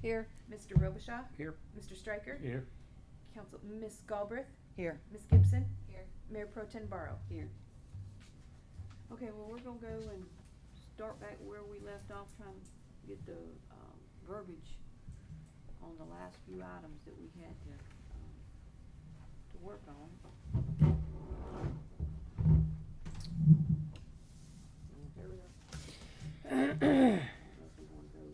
Here. Mr. Robichaud? Here. Mr. Stryker? Here. Council, Ms. Galbraith? Here. Ms. Gibson? Here. Mayor Pro Tem Barrow? Here. Okay, well, we're gonna go and start back where we left off, trying to get the, verbiage on the last few items that we had to work on. There we go. I don't know if we wanna go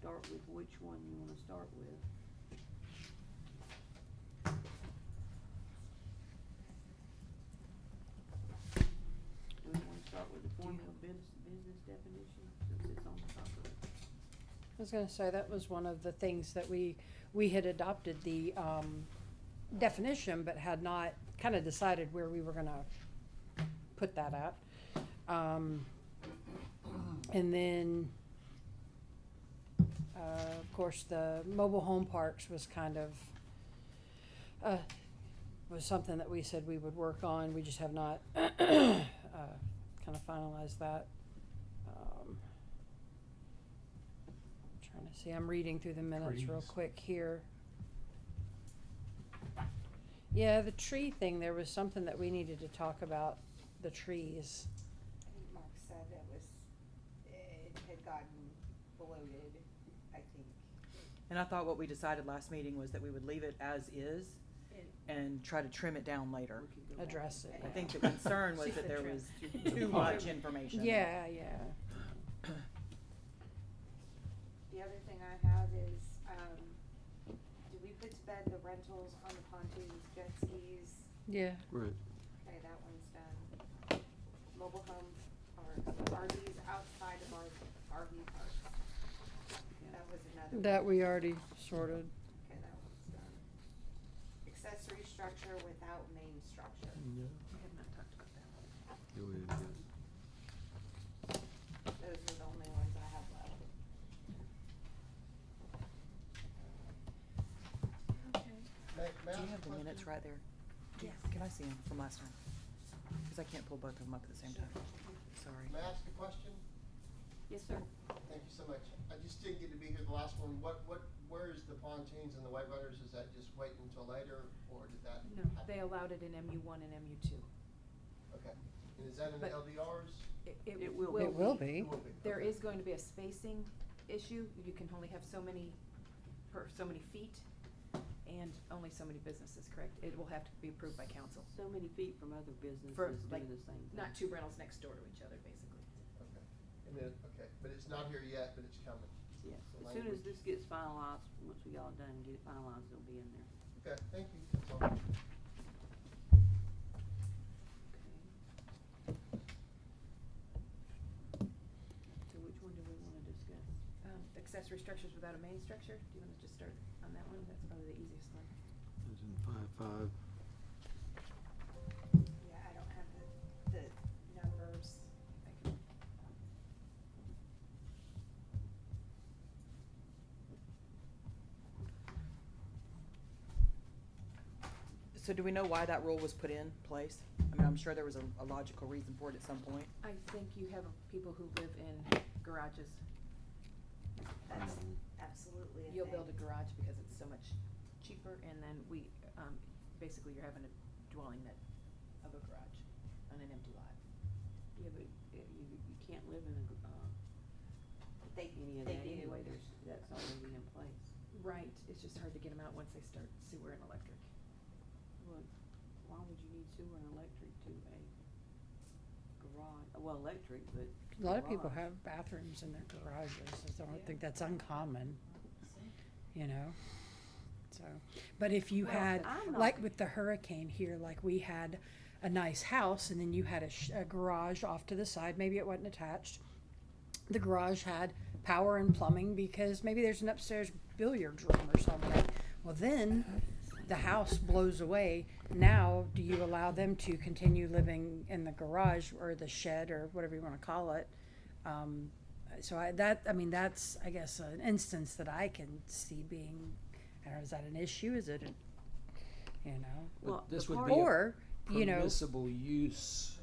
start with which one you wanna start with. Do we wanna start with the form of business definition, since it's on the top of it? I was gonna say, that was one of the things that we had adopted the, definition, but had not kinda decided where we were gonna put that at. And then, of course, the mobile home parks was kind of, was something that we said we would work on. We just have not, kinda finalized that. Trying to see, I'm reading through the minutes real Trees. quick here. Yeah, the tree thing, there was something that we needed to talk about, the trees. I think Mark said it had gotten bloated, I think. And I thought what we decided last meeting was that we would leave it as is and try to trim it down later. We could go back Address and- it. I think the concern was that there was too much information. Yeah. The other thing I have is, did we put to bed the rentals on the pontoons, jet skis? Yeah. Right. Okay, that one's done. Mobile home parks, RVs outside of our RV parks. That was another. That one. we already sorted. Okay, that one's done. Accessory structure without main structure. Yeah. We have not talked about that one. Those are the only ones I have left. Okay. Do you have the minutes right there? Yes. Can I see them from last time? Cause I can't pull both of them up at the same time. Sorry. May I ask a question? Yes, sir. Thank you so much. I just didn't get to be here the last one. Where is the pontoons and the white runners? Is that just waiting until later, or did that No, happen? they allowed it in MU1 and MU2. Okay. And is that in the But- LDRs? It will It will be. It will be. There Okay. is going to be a spacing issue. You can only have so many so many feet and only so many businesses, correct? It will have to be approved by council. So many feet from other businesses For, do like, the same thing. not two rentals next door to each other, basically. Okay. And then, okay, but it's not here yet, but it's coming. Yes, The as soon as language. this gets finalized, once we all done and get it finalized, it'll be in there. Okay, thank you. That's all. So which one do we wanna discuss? Accessory structures without a main structure, do you wanna just start on that one? That's probably the easiest one. It's in 5-5. Yeah, I don't have the numbers. I can- So do we know why that rule was put in place? I mean, I'm sure there was a logical reason for it at some point. I think you have people who live in garages. That's absolutely a You'll thing. build a garage because it's so much cheaper, and then basically you're having a dwelling that, of a garage on an empty lot. Yeah, but you can't live in a, They, any of they that do. anyway, that's already in place. Right, it's just hard to get them out once they start sewer and electric. Well, why would you need sewer and electric to a garage? Well, electric, but. A lot of people garage. have bathrooms in their garages. I don't Yeah. think that's uncommon, you know? So, but if you Well, had, I'm not- like with the hurricane here, like we had a nice house and then you had a garage off to the side, maybe it wasn't attached. The garage had power and plumbing because maybe there's an upstairs billiards room or something. Well, then the house blows away. Now, do you allow them to continue living in the garage or the shed or whatever you wanna call it? That's, I guess, an instance that I can see being, I don't know, is that an issue? Is it, you know? Well, But this the would part- be a Or, you know, permissible use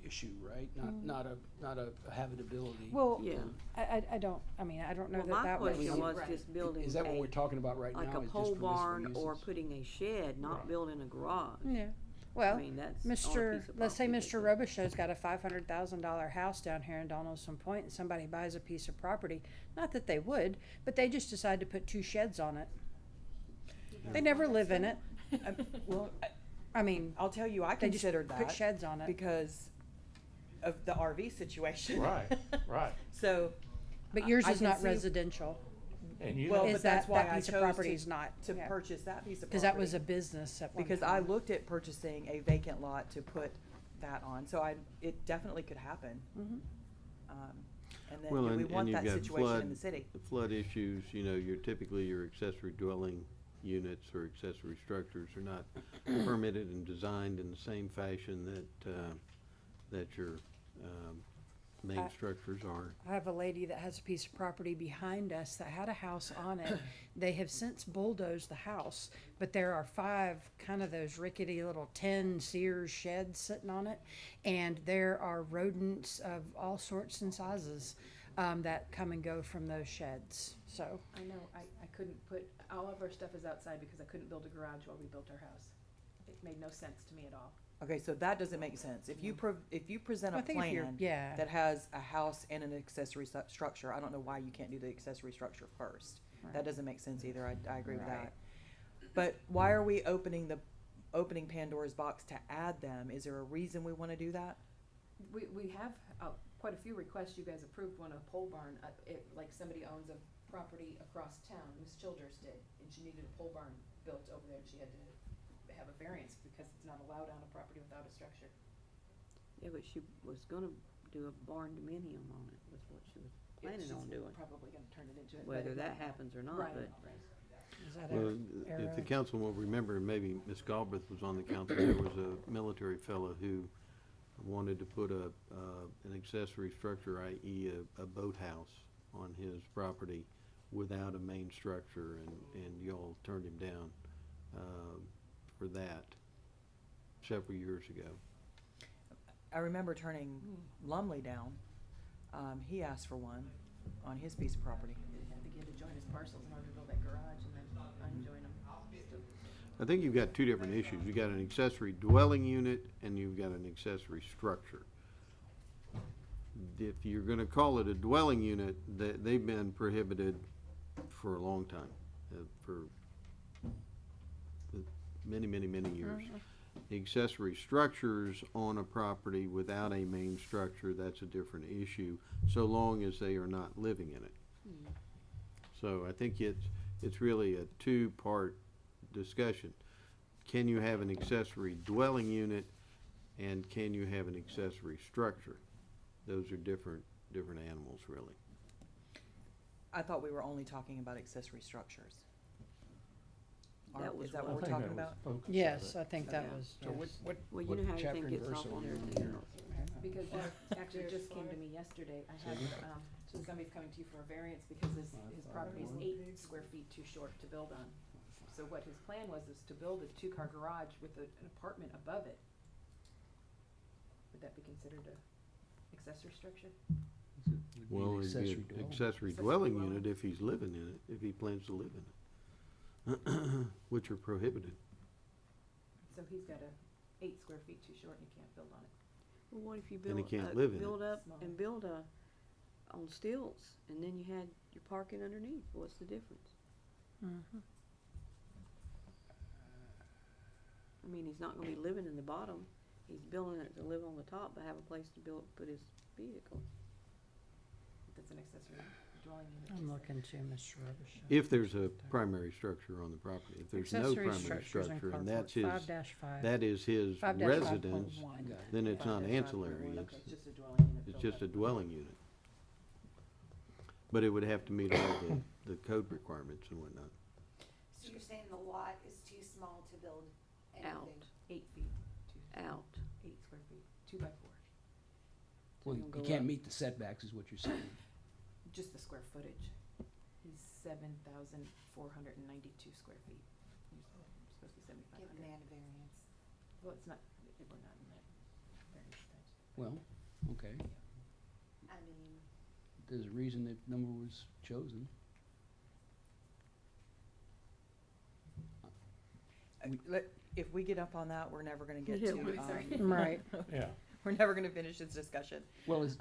issue, right? Not a habitability. Well, Yeah. I don't, I mean, I don't know Well, that my that was. question was Right. just building Is that what we're talking about right now? like a is just pole permissible barn or uses? putting a shed, not Right. building a garage. Yeah, well, I mean, that's on a Mr., piece of let's say property Mr. that- Robichaux's got a $500,000 house down here in Donaldson Point, and somebody buys a piece of property. Not that they would, but they just decide to put 2 sheds on it. They never live in it. Well, I mean, I'll tell you, I they just considered put that sheds on it. because of the RV situation. Right, right. So, But yours I is can not see- residential. And you well, know, Is but that's that- why that I piece of chose property to, is not, to yeah. purchase that piece of property. Because that was a business at one Because I time. looked at purchasing a vacant lot to put that on, so it definitely could happen. Mhm. And then, Well, do we and want you've that got situation flood, in the city? the flood issues, you know, your accessory dwelling units or accessory structures are not permitted and designed in the same fashion that your, main I- structures are. I have a lady that has a piece of property behind us that had a house on it. They have since bulldozed the house, but there are 5 kind of those rickety little tin Sears sheds sitting on it. And there are rodents of all sorts and sizes, that come and go from those sheds, so. I know, I couldn't put, all of our stuff is outside because I couldn't build a garage while we built our house. It made no sense to me at all. Okay, so that doesn't make sense. If you if you present a I think if you're, plan yeah. that has a house and an accessory structure, I don't know why you can't do the accessory structure first. Right. That doesn't make sense either. I agree with Right. that. But why are we opening Pandora's box to add them? Is there a reason we wanna do that? We have, quite a few requests, you guys approved one, a pole barn, like somebody owns a property across town, Miss Childers did, and she needed a pole barn built over there, and she had to have a variance because it's not allowed on a property without a structure. Yeah, but she was gonna do a barn dominium on it, was what she was planning She's on doing. Probably gonna turn it into it. but Whether it that might not. happens or not, Right, but right. Is that Well, a if the arrow? council will remember, maybe Ms. Galbraith was on the council, there was a military fellow who wanted to put an accessory structure, i.e. a boathouse on his property without a main structure, and y'all turned him down, for that several years ago. I remember turning Lumley down. He asked for one on his piece of property. I think he had to join his parcels in order to build that garage and then unjoin them. I think you've got 2 different issues. You've got an accessory dwelling unit and you've got an accessory structure. If you're gonna call it a dwelling unit, they've been prohibited for a long time, for many, many, many years. Accessory structures on a property without a main structure, that's a different issue, so long as they are not living in it. So I think it's really a 2-part discussion. Can you have an accessory dwelling unit, and can you have an accessory structure? Those are different animals, really. I thought we were only talking about accessory structures. That was Is that what- what we're talking about? Yes, I think that Yeah. was, So yes. well, you what know how chapter everything and gets verse off are on we in everything here? else. Because that actually just came to me yesterday. I have, somebody's coming to you for a variance because his property is 8 square feet too short to build on. So what his plan was is to build a 2-car garage with an apartment above it. Would that be considered a accessory structure? Well, it'd be an accessory dwelling unit if he's living in it, if he plans to live in it, which are prohibited. So he's got a 8 square feet too short and he can't build on it. Well, what if you Then he build, can't live in it. build up Small. and build on stilts, and then you had your parking underneath, what's the difference? Mhm. I mean, he's not gonna be living in the bottom, he's building it to live on the top, but have a place to put his vehicle. That's an accessory dwelling unit. I'm looking to Mr. Robichaud. If there's a primary structure on the property, if there's no Accessory primary structures in structure, and carport, that's his, 5-5. that is his 5-5.1. residence, then it's not 5-5.1. ancillary, Okay, it's, it's just a dwelling unit. it's built just a up. dwelling unit. But it would have to meet all the code requirements and whatnot. So you're saying the lot is too small to build Out. anything? 8 feet, Out. 8 square feet, 2 by 4. Well, It'll you go can't up. meet the setbacks, is what you're saying. Just the square footage is 7,492 square feet. It's supposed to be Give 7,500. man a variance. Well, it's not, we're not in that variance stage. Well, okay, I mean, there's a reason that number was chosen. If we get up on that, we're never gonna get Yeah, to, we're sorry. Right. Yeah. we're never gonna finish this discussion. Well, is,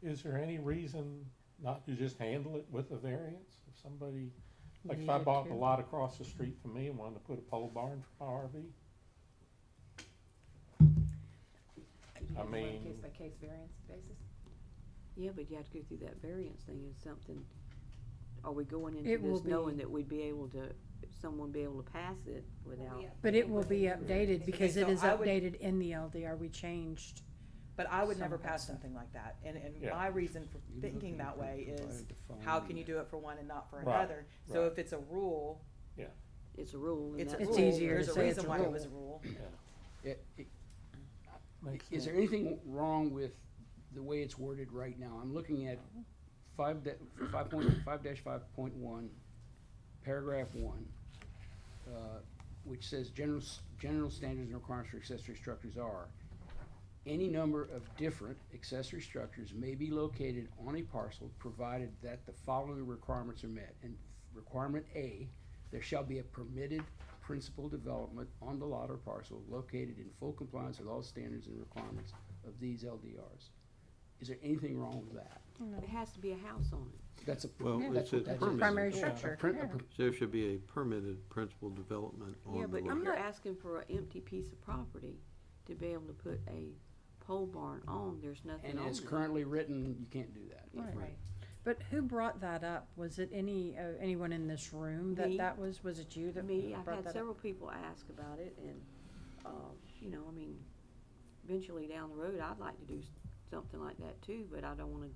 Is there any reason not to just handle it with a variance? If somebody, like if I Needed bought to. the lot across the street from me and wanted to put a pole barn for my RV, You I have to run a mean- case by case variance basis? Yeah, but you have to go through that variance thing is something, are we going into It will this knowing be- that we'd be able to, someone be able to pass it without? But it will be updated because Okay, it so is I would- updated in the LDR. We changed. But I would never Some of that pass stuff. something like that, and Yeah. my reason for You thinking look that at way it, is, provided to how find can you do it for one and not for Right, another? So right. if it's a rule, It's a rule and it's a that's. It's rule, easier to there's a say it's reason a why it rule. was a rule. makes is there sense. anything wrong with the way it's worded right now? I'm looking at 5.5.1, paragraph 1, which says general standards and requirements for accessory structures are, any number of different accessory structures may be located on a parcel provided that the following requirements are met. And requirement A, there shall be a permitted principal development on the lot or parcel located in full compliance with all standards and requirements of these LDRs. Is there anything wrong with that? It has to be a house on it. That's a. Well, Yeah. it's a that's permitted. Primary Yeah. structure. Print- a Yeah. per- There should be a permitted principal development Yeah, on but the if lot. you're asking for an empty piece of property to be able to put a pole barn on, there's nothing And on as it. currently written, you can't do that. Right. But who brought that up? Was it anyone in this room Me. was it you that Me, I've brought had that several up? people ask about it and, you know, I mean, eventually down the road, I'd like to do something like that too, but I don't wanna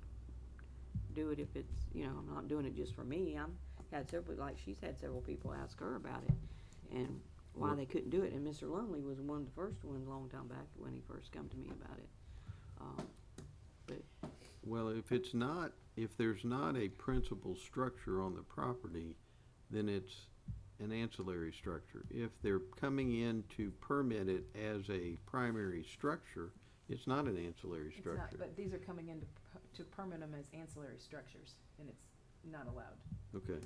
do it if it's, you know, I'm not doing it just for me. She's had several people ask her about it and why Well- they couldn't do it. And Mr. Lumley was one of the first ones a long time back when he first come to me about it. Well, if there's not a principal structure on the property, then it's an ancillary structure. If they're coming in to permit it as a primary structure, it's not an ancillary It's not, structure. but these are coming in to permit them as ancillary structures, and it's not allowed. Okay,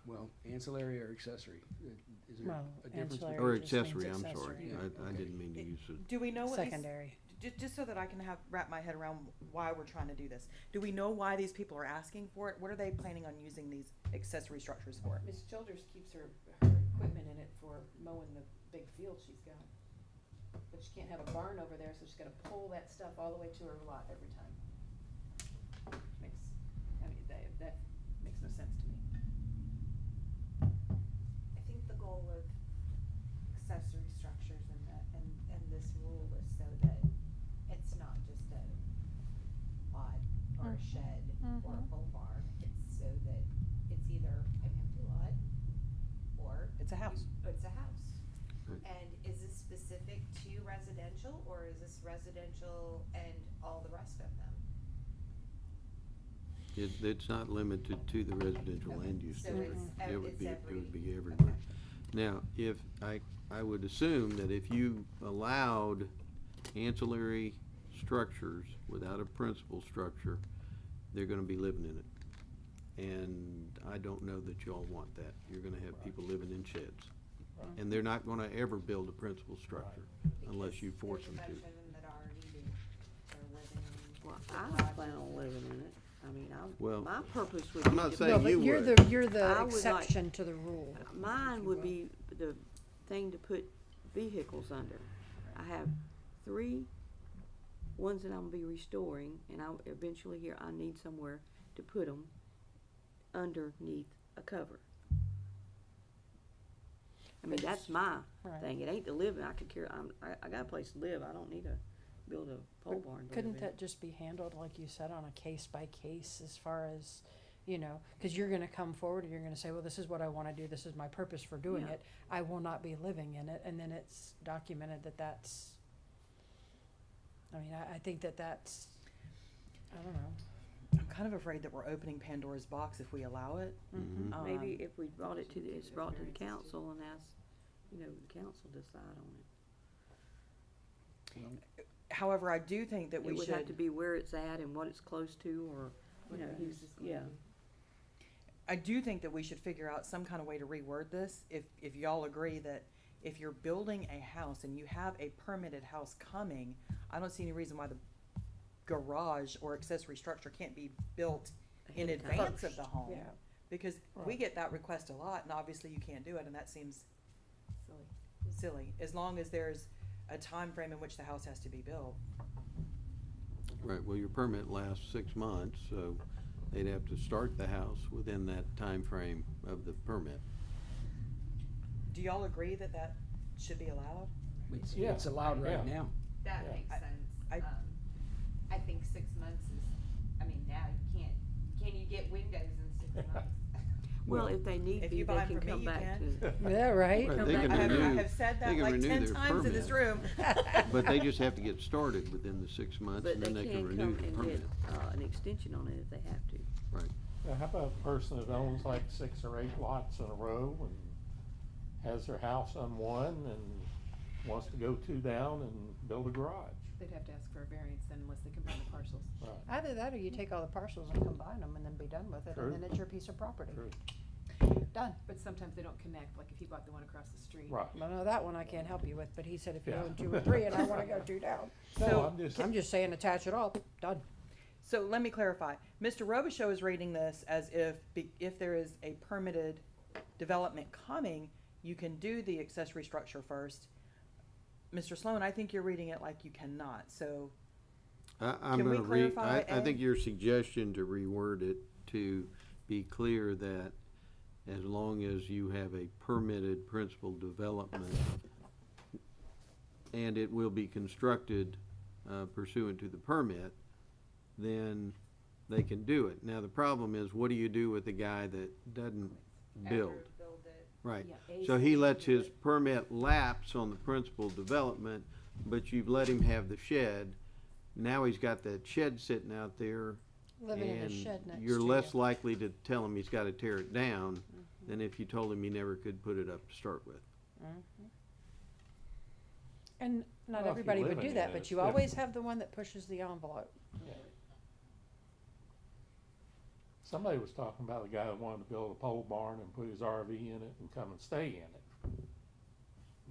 Well, ancillary or accessory, is there Well, a difference? ancillary. or just means accessory, I'm sorry. accessory. Yeah, I okay. didn't mean to use it. Do we know what these, Secondary. just so that I can wrap my head around why we're trying to do this, do we know why these people are asking for it? What are they planning on using these accessory structures for? Ms. Childers keeps her equipment in it for mowing the big field she's got. But she can't have a barn over there, so she's gotta pull that stuff all the way to her lot every time. That makes no sense to me. I think the goal of accessory structures and this rule is so that it's not just a lot or a shed or a pole barn. It's so that it's either an empty lot or It's a house. it's a house. Right. And is this specific to residential or is this residential and all the rest of them? It's not limited to the residential Okay, land use so district. it's It would be every- everywhere. okay. Now, if, I would assume that if you allowed ancillary structures without a principal structure, they're gonna be living in it. And I don't know that y'all want that. You're gonna have people living in sheds. Right. And they're not gonna ever build a principal structure unless you force them There's a to. bunch of them that already do, are living in. Well, I plan on living in it. I mean, Well, my purpose would I'm be not to- saying No, but you you're would. the I would like- exception to the rule. Mine would be the thing to put vehicles under. I have 3 ones that I'm gonna be restoring, and eventually here, I need somewhere to put them underneath a cover. I mean, that's my Right. thing. It ain't to live in. I got a place to live. I don't need to build a pole barn to live Couldn't in. that just be handled, like you said, on a case by case as far as, you know, cause you're gonna come forward and you're gonna say, well, this is what I wanna do, this is my purpose for doing Yeah. it. I will not be living in it, and then it's documented that that's, I mean, I think that's, I don't know. I'm kind of afraid that we're opening Pandora's box if we allow it. Mhm. Maybe if we brought it to it's brought to the council and ask, you know, the council decide on it. asking. However, I do think that we It would have to should, be where it's at and what it's close to, or, you know, he's, yeah. I do think that we should figure out some kind of way to reword this, if y'all agree that if you're building a house and you have a permitted house coming, I don't see any reason why the garage or accessory structure can't be built in Ahead of time. advance of the home. Yeah. Because we get that request a lot, and obviously you can't do it, and that seems Silly. silly, as long as there's a time frame in which the house has to be built. Right, well, your permit lasts 6 months, so they'd have to start the house within that time frame of the permit. Do y'all agree that that should be allowed? Yeah, It's allowed right yeah. now. That Yeah. makes sense. I- I think 6 months is, I mean, now you can't, can you get windows in 6 months? Well, if they need If be, you they buy 'em can from me, come you back can. to. Yeah, right? Right, Come they back. can I renew- have said they that can like renew 10 their times in this permit. room. But they just have to get started within the 6 months, But and they then they can can renew come the and permit. get, an extension on it if they have to. Now, how about a person that owns like 6 or 8 lots in a row and has their house on one and wants to go 2 down and build a garage? They'd have to ask for a variance then unless they combine the parcels. Right, Either that or you take all the parcels and combine them and then be done with it, True. and then it's your piece of property. true, Done. But sometimes they don't connect, like if he bought the one across the street. right. Well, no, that one I can't help you with, but he said if you Yeah. own 2 or 3 and I wanna go 2 down. No, So, I'm just saying attach it all, done. So let me clarify. Mr. Robichaux is reading this as if there is a permitted development coming, you can do the accessory structure first. Mr. Sloan, I think you're reading it like you cannot, so I'm Can we gonna read, clarify, I think Ed? your suggestion to reword it to be clear that as long as you have a permitted principal development and it will be constructed pursuant to the permit, then they can do it. Now, the problem is, what do you do with the guy that doesn't build? Ever build it. Right, Yeah, A so he says lets you can do his it. permit lapse on the principal development, but you've let him have the shed. Now he's got that shed sitting out there, Living in a and shed next to you're you. less likely to tell him he's gotta tear it down than if you told him he never could put it up to start with. And not Well, if you everybody would live do in that, it, but it's you always have the one that pushes the envelope. Somebody was talking about a guy that wanted to build a pole barn and put his RV in it and come and stay in it.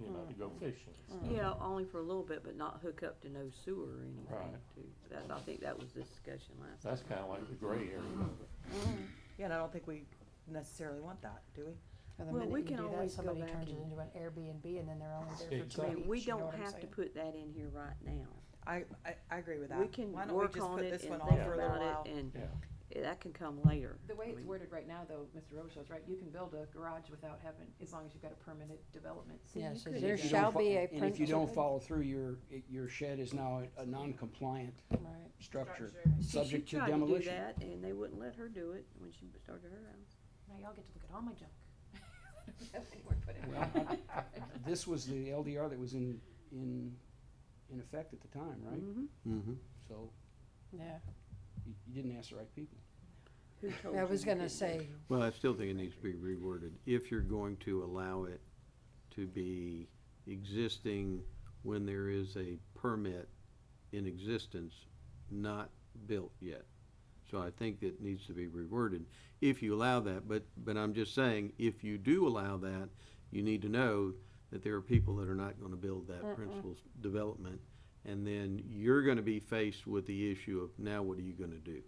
You know, to go fishing and stuff. Yeah, only for a little bit, but not hook up to no sewer or anything Right. too. That, I think that was the discussion last time. That's kinda like the gray area of it. yeah, and I don't think we necessarily want that, do we? And the Well, minute we you can do that, always go somebody back turns it and- into an Airbnb and then they're only there for 2 Exactly. I mean, weeks, we you know don't what I'm have to saying? put that in here right now. I agree with that. We can Why don't work we just on put it this and one think off for a little while? about it, and Yeah, that can come later. The way I it's mean, worded right now, though, Mr. Robichaux's right, you can build a garage without having, as long as you've got a permitted development. Yeah, you so could- there If you shall don't be a And if you don't principal. follow through, your shed is now a non-compliant Right. structure, Structure. subject She to tried demolition. to do that, and they wouldn't let her do it when she started her house. Now y'all get to look at all my junk. I don't have anywhere to put it. Well, This was the LDR that was in effect at the time, right? Mm-hmm. Mm-hmm. So Yeah, you didn't ask the right people. Who told I you was you gonna couldn't do it? say, Well, I still think it needs to be reworded. If you're going to allow it to be existing when there is a permit in existence, not built yet. So I think it needs to be reworded if you allow that, but I'm just saying, if you do allow that, you need to know that there are people that are not gonna build that principal development, and then you're gonna be faced with the issue of, now what are you gonna do?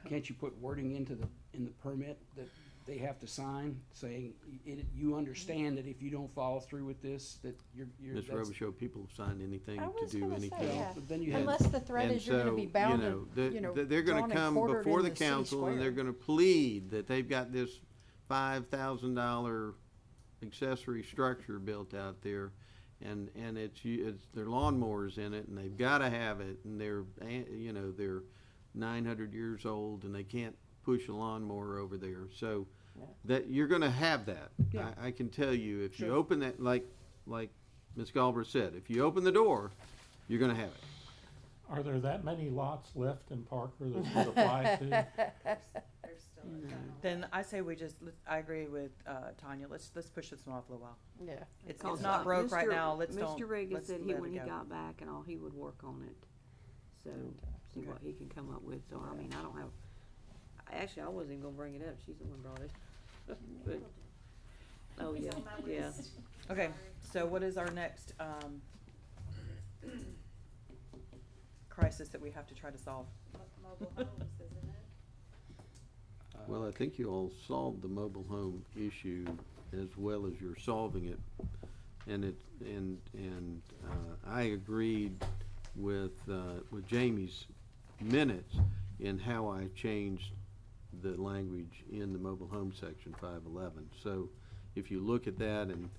Can't you put wording in the permit that they have to sign, saying, you understand that if you don't follow through with this, that you're, Mr. that's. Robichaux, people have signed anything I to was do gonna anything. say, yeah. But then you have, unless the threat And is you're gonna be so, bound you know, and, you know, they're gonna drawn and come quartered before in the the city council and they're square. gonna plead that they've got this $5,000 accessory structure built out there. And it's their lawnmowers in it and they've gotta have it and they're 900 years old and they can't push a lawnmower over there. So that, you're gonna have that. Yeah. I can tell you, if you Sure. open that, like Ms. Galbraith said, if you open the door, you're gonna have it. Are there that many lots left in Parker that would apply to? There's still you know. Then I say we just, I agree with, Tanya, let's push this one off a little while. Yeah. It's Cause not like broke right Mr. now, let's don't, Mr. Reagan let's said let when it he go. got back and all, he would work on it. So, see Okay. what he can come up with, so I mean, I don't have, actually, I wasn't even gonna bring it up, she's the one brought it. But, oh, yeah, It's on my yeah. list. Okay, so what is our next, crisis that we have to try to solve? Mobile homes, isn't it? Well, I think you all solved the mobile home issue as well as you're solving it. And I agreed with Jamie's minutes in how I changed the language in the mobile home section 511. So if you look at that and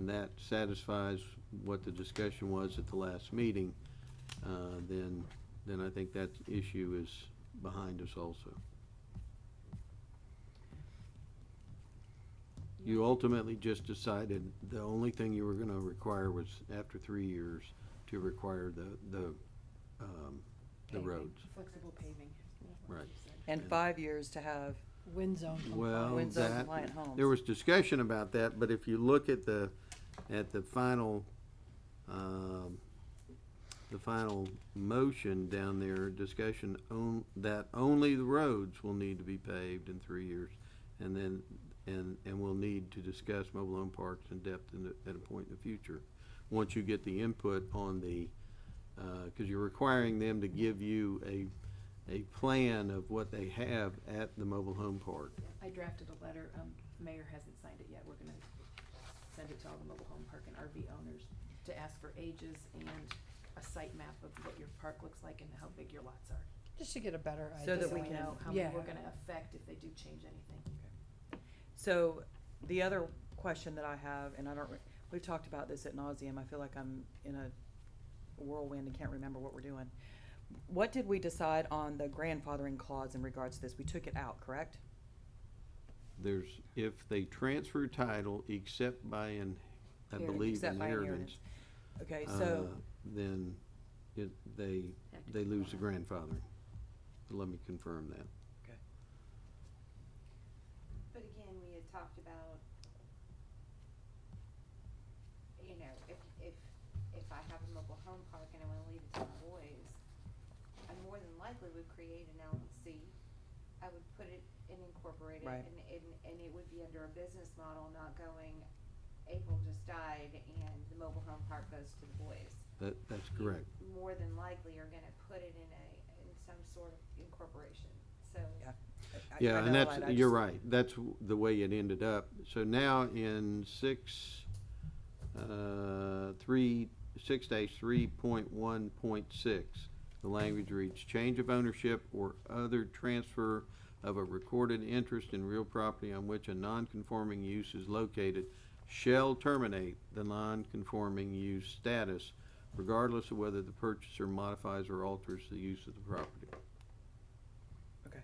that satisfies what the discussion was at the last meeting, then I think that issue is behind us also. You ultimately just decided the only thing you were gonna require was after 3 years to require the Paving, roads. Flexible paving. Right. And 5 years to have Wind zone Well, wind zone that, compliant homes. there was discussion about that, but if you look at the final, the final motion down there, discussion that only the roads will need to be paved in 3 years. And then, and we'll need to discuss mobile home parks in depth at a point in the future. Once you get the input on the, cause you're requiring them to give you a plan of what they have at the mobile home park. I drafted a letter, mayor hasn't signed it yet, we're gonna send it to all the mobile home park and RV owners to ask for ages and a site map of what your park looks like and how big your lots are. just to get a better So idea. that we we can- know how many Yeah. we're gonna affect if they do change anything. So, the other question that I have, and I don't, we've talked about this at nauseam, I feel like I'm in a whirlwind and can't remember what we're doing. What did we decide on the grandfathering clause in regards to this? We took it out, correct? There's, if they transfer title except by I Inheritance. believe Except by inheritance, Okay, so, then they lose the grandfathering. Let me confirm that. But again, we had talked about, you know, if I have a mobile home park and I wanna leave it to my boys, I more than likely would create an LLC. I would put it and incorporate it, Right. and it would be under a business model, not going, April just died and the mobile home park goes to the boys. That's correct. You more than likely are gonna put it in some sort of incorporation, so. yeah. Yeah, I and know, that's, I you're just- right, that's the way it ended up. So now in 6-3.1.6, the language reads, change of ownership or other transfer of a recorded interest in real property on which a non-conforming use is located shall terminate the non-conforming use status regardless of whether the purchaser modifies or alters the use of the property. Okay.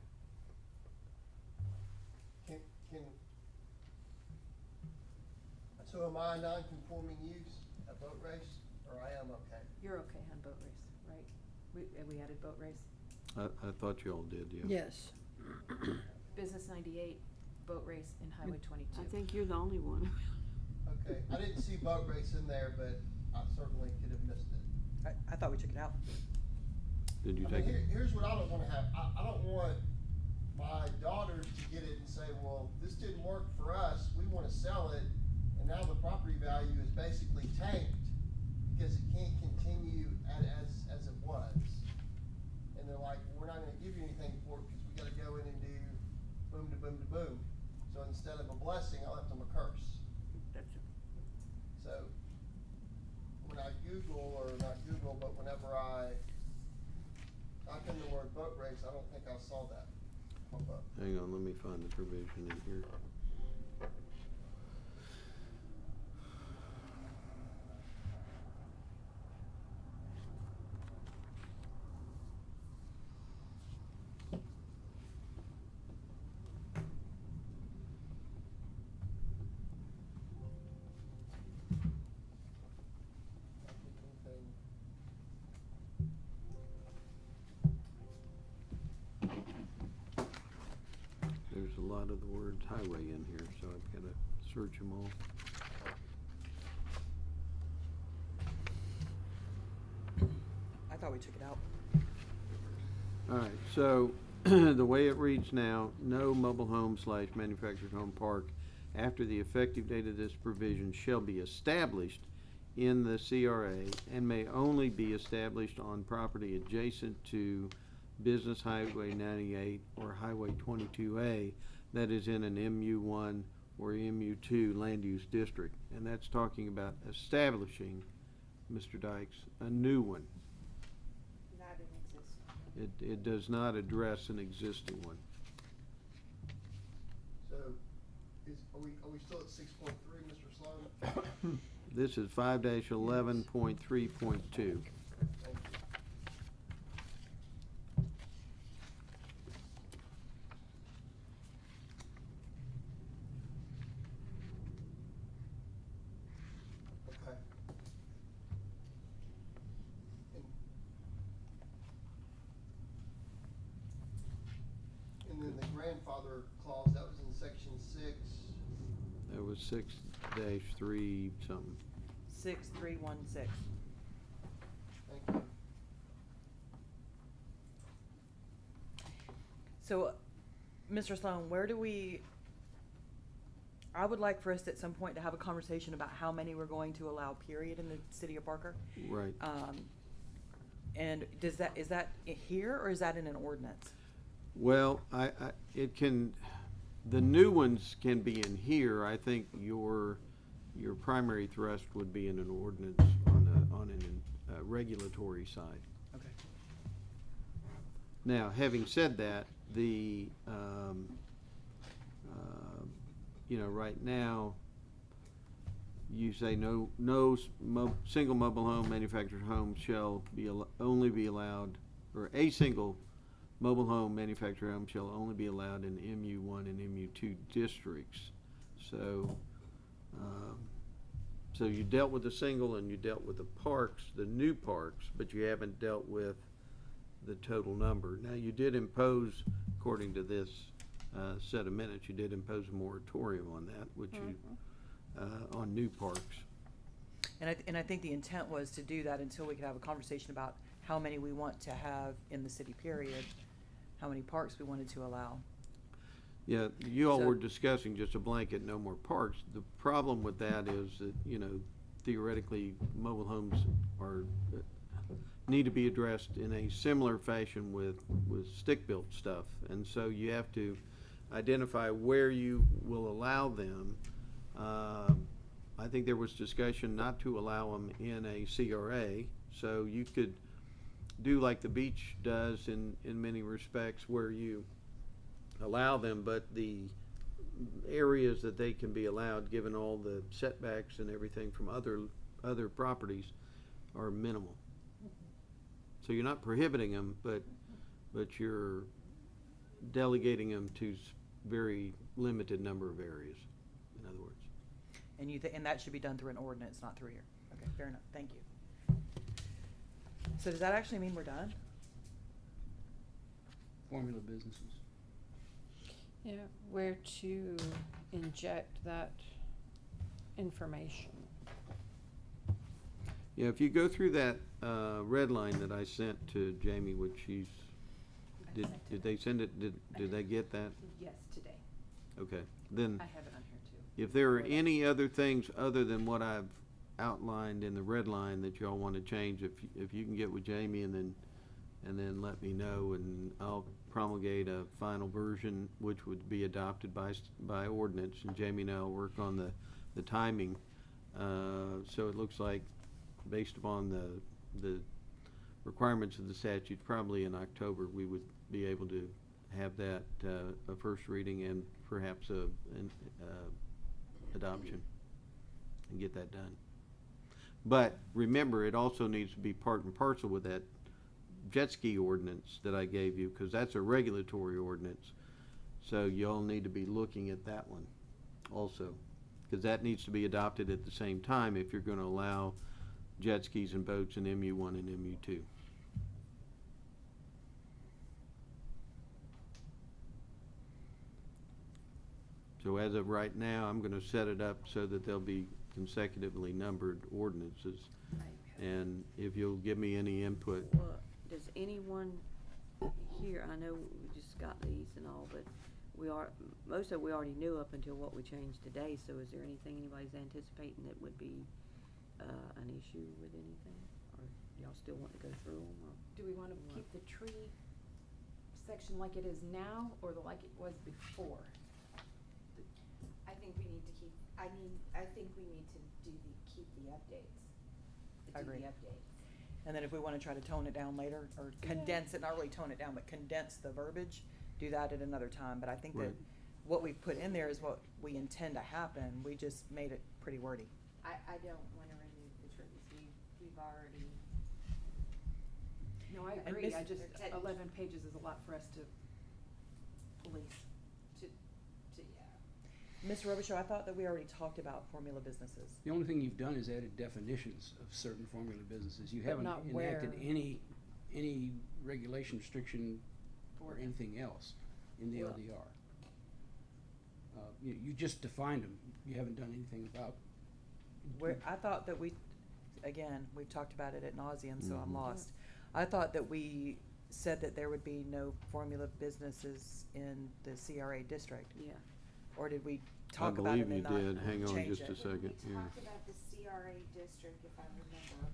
So am I non-conforming use at boat race, or I am okay? You're okay on boat race, right? We added boat race. I thought you all did, yeah. Yes. Business 98, boat race, and Highway 22. I think you're the only one. Okay, I didn't see boat race in there, but I certainly could have missed it. I thought we took it out. Did you I mean, take it? here's what I don't wanna have, I don't want my daughters to get it and say, well, this didn't work for us, we wanna sell it, and now the property value is basically tanked, because it can't continue as it was. And they're like, we're not gonna give you anything for it, cause we gotta go in and do boom to boom to boom. So instead of a blessing, I left them a curse. So, when I Google, or not Google, but whenever I type in the word boat race, I don't think I saw that pop up. Hang on, let me find the provision in here. Anything. lot of the words highway in here, so I've gotta search them all. I thought we took it out. All right, so the way it reads now, no mobile home / manufactured home park after the effective date of this provision shall be established in the CRA and may only be established on property adjacent to Business Highway 98 or Highway 22A that is in an MU1 or MU2 land use district. And that's talking about establishing, Mr. Dykes, a new one. Not an existing. It does not address an existing one. So, are we still at 6.3, Mr. Sloan? This is 5-11.3.2. Thank you. Okay. And then the grandfather clause, that was in section 6. That was 6-3 something. 6316. Thank you. So, Mr. Sloan, where do we, I would like for us at some point to have a conversation about how many we're going to allow, period, in the city of Parker. Right. And is that here or is that in an ordinance? Well, it can, the new ones can be in here. I think your primary thrust would be in an ordinance on a regulatory side. Okay. Now, having said that, the, right now, you say no single mobile home manufactured home shall be only be allowed, or a single mobile home manufactured home shall only be allowed in MU1 and MU2 districts. So, so you dealt with the single and you dealt with the parks, the new parks, but you haven't dealt with the total number. Now, you did impose, according to this set of minutes, you did impose a moratorium on that, which you, on new parks. And I think the intent was to do that until we could have a conversation about how many we want to have in the city, period, how many parks we wanted to allow. Yeah, you all So- were discussing just a blanket, no more parks. The problem with that is that, theoretically, mobile homes are, need to be addressed in a similar fashion with stick-built stuff. And so you have to identify where you will allow them. I think there was discussion not to allow them in a CRA, so you could do like the beach does in many respects, where you allow them, but the areas that they can be allowed, given all the setbacks and everything from other properties, are minimal. So you're not prohibiting them, but you're delegating them to very limited number of areas, in other words. And and that should be done through an ordinance, not through here. Okay, fair enough, thank you. So does that actually mean we're done? Formula businesses. Yeah, where to inject that information. Yeah, if you go through that red line that I sent to Jamie, which she's, did they send it, did they get that? Yes, today. Okay, then I have it on here too. if there are any other things other than what I've outlined in the red line that y'all want to change, if you can get with Jamie and then let me know, and I'll promulgate a final version which would be adopted by ordinance, and Jamie and I will work on the timing. So it looks like, based upon the requirements of the statute, probably in October we would be able to have that a first reading and perhaps an adoption and get that done. But remember, it also needs to be part and parcel with that jet ski ordinance that I gave you, because that's a regulatory ordinance. So y'all need to be looking at that one also, because that needs to be adopted at the same time if you're going to allow jet skis and boats in MU1 and MU2. So as of right now, I'm gonna set it up so that they'll be consecutively numbered ordinances. And if you'll give me any input, Well, does anyone here, I know we just got these and all, but most of it we already knew up until what we changed today, so is there anything anybody's anticipating that would be, an issue with anything? Or y'all still want to go through them, or? Do we wanna keep the tree section like it is now, or like it was before? I think we need to keep, I think we need to keep the updates. I Do agree. the updates. And then if we wanna try to tone it down later, or condense it, not really tone it down, but condense the verbiage, do that at another time, but I think that Right. what we've put in there is what we intend to happen, we just made it pretty wordy. I don't wanna remove the trees, we've already, No, I And agree, Miss- I just, They're 11 pages is a lot for us to police. yeah. Ms. Robichaud, I thought that we already talked about formula businesses. The only thing you've done is added definitions of certain formula businesses. You But haven't not enacted where. any regulation, restriction, or anything else in the Well- LDR. You just defined them. You haven't done anything about. Where, I thought that again, we've talked about it at nauseum, so I'm Mhm. lost. I thought that we said that there would be no formula businesses in the CRA district, Yeah. or did we I talk about it believe and you then not did. Hang on change just it? a second, When we yeah. talked about the CRA district, if I remember,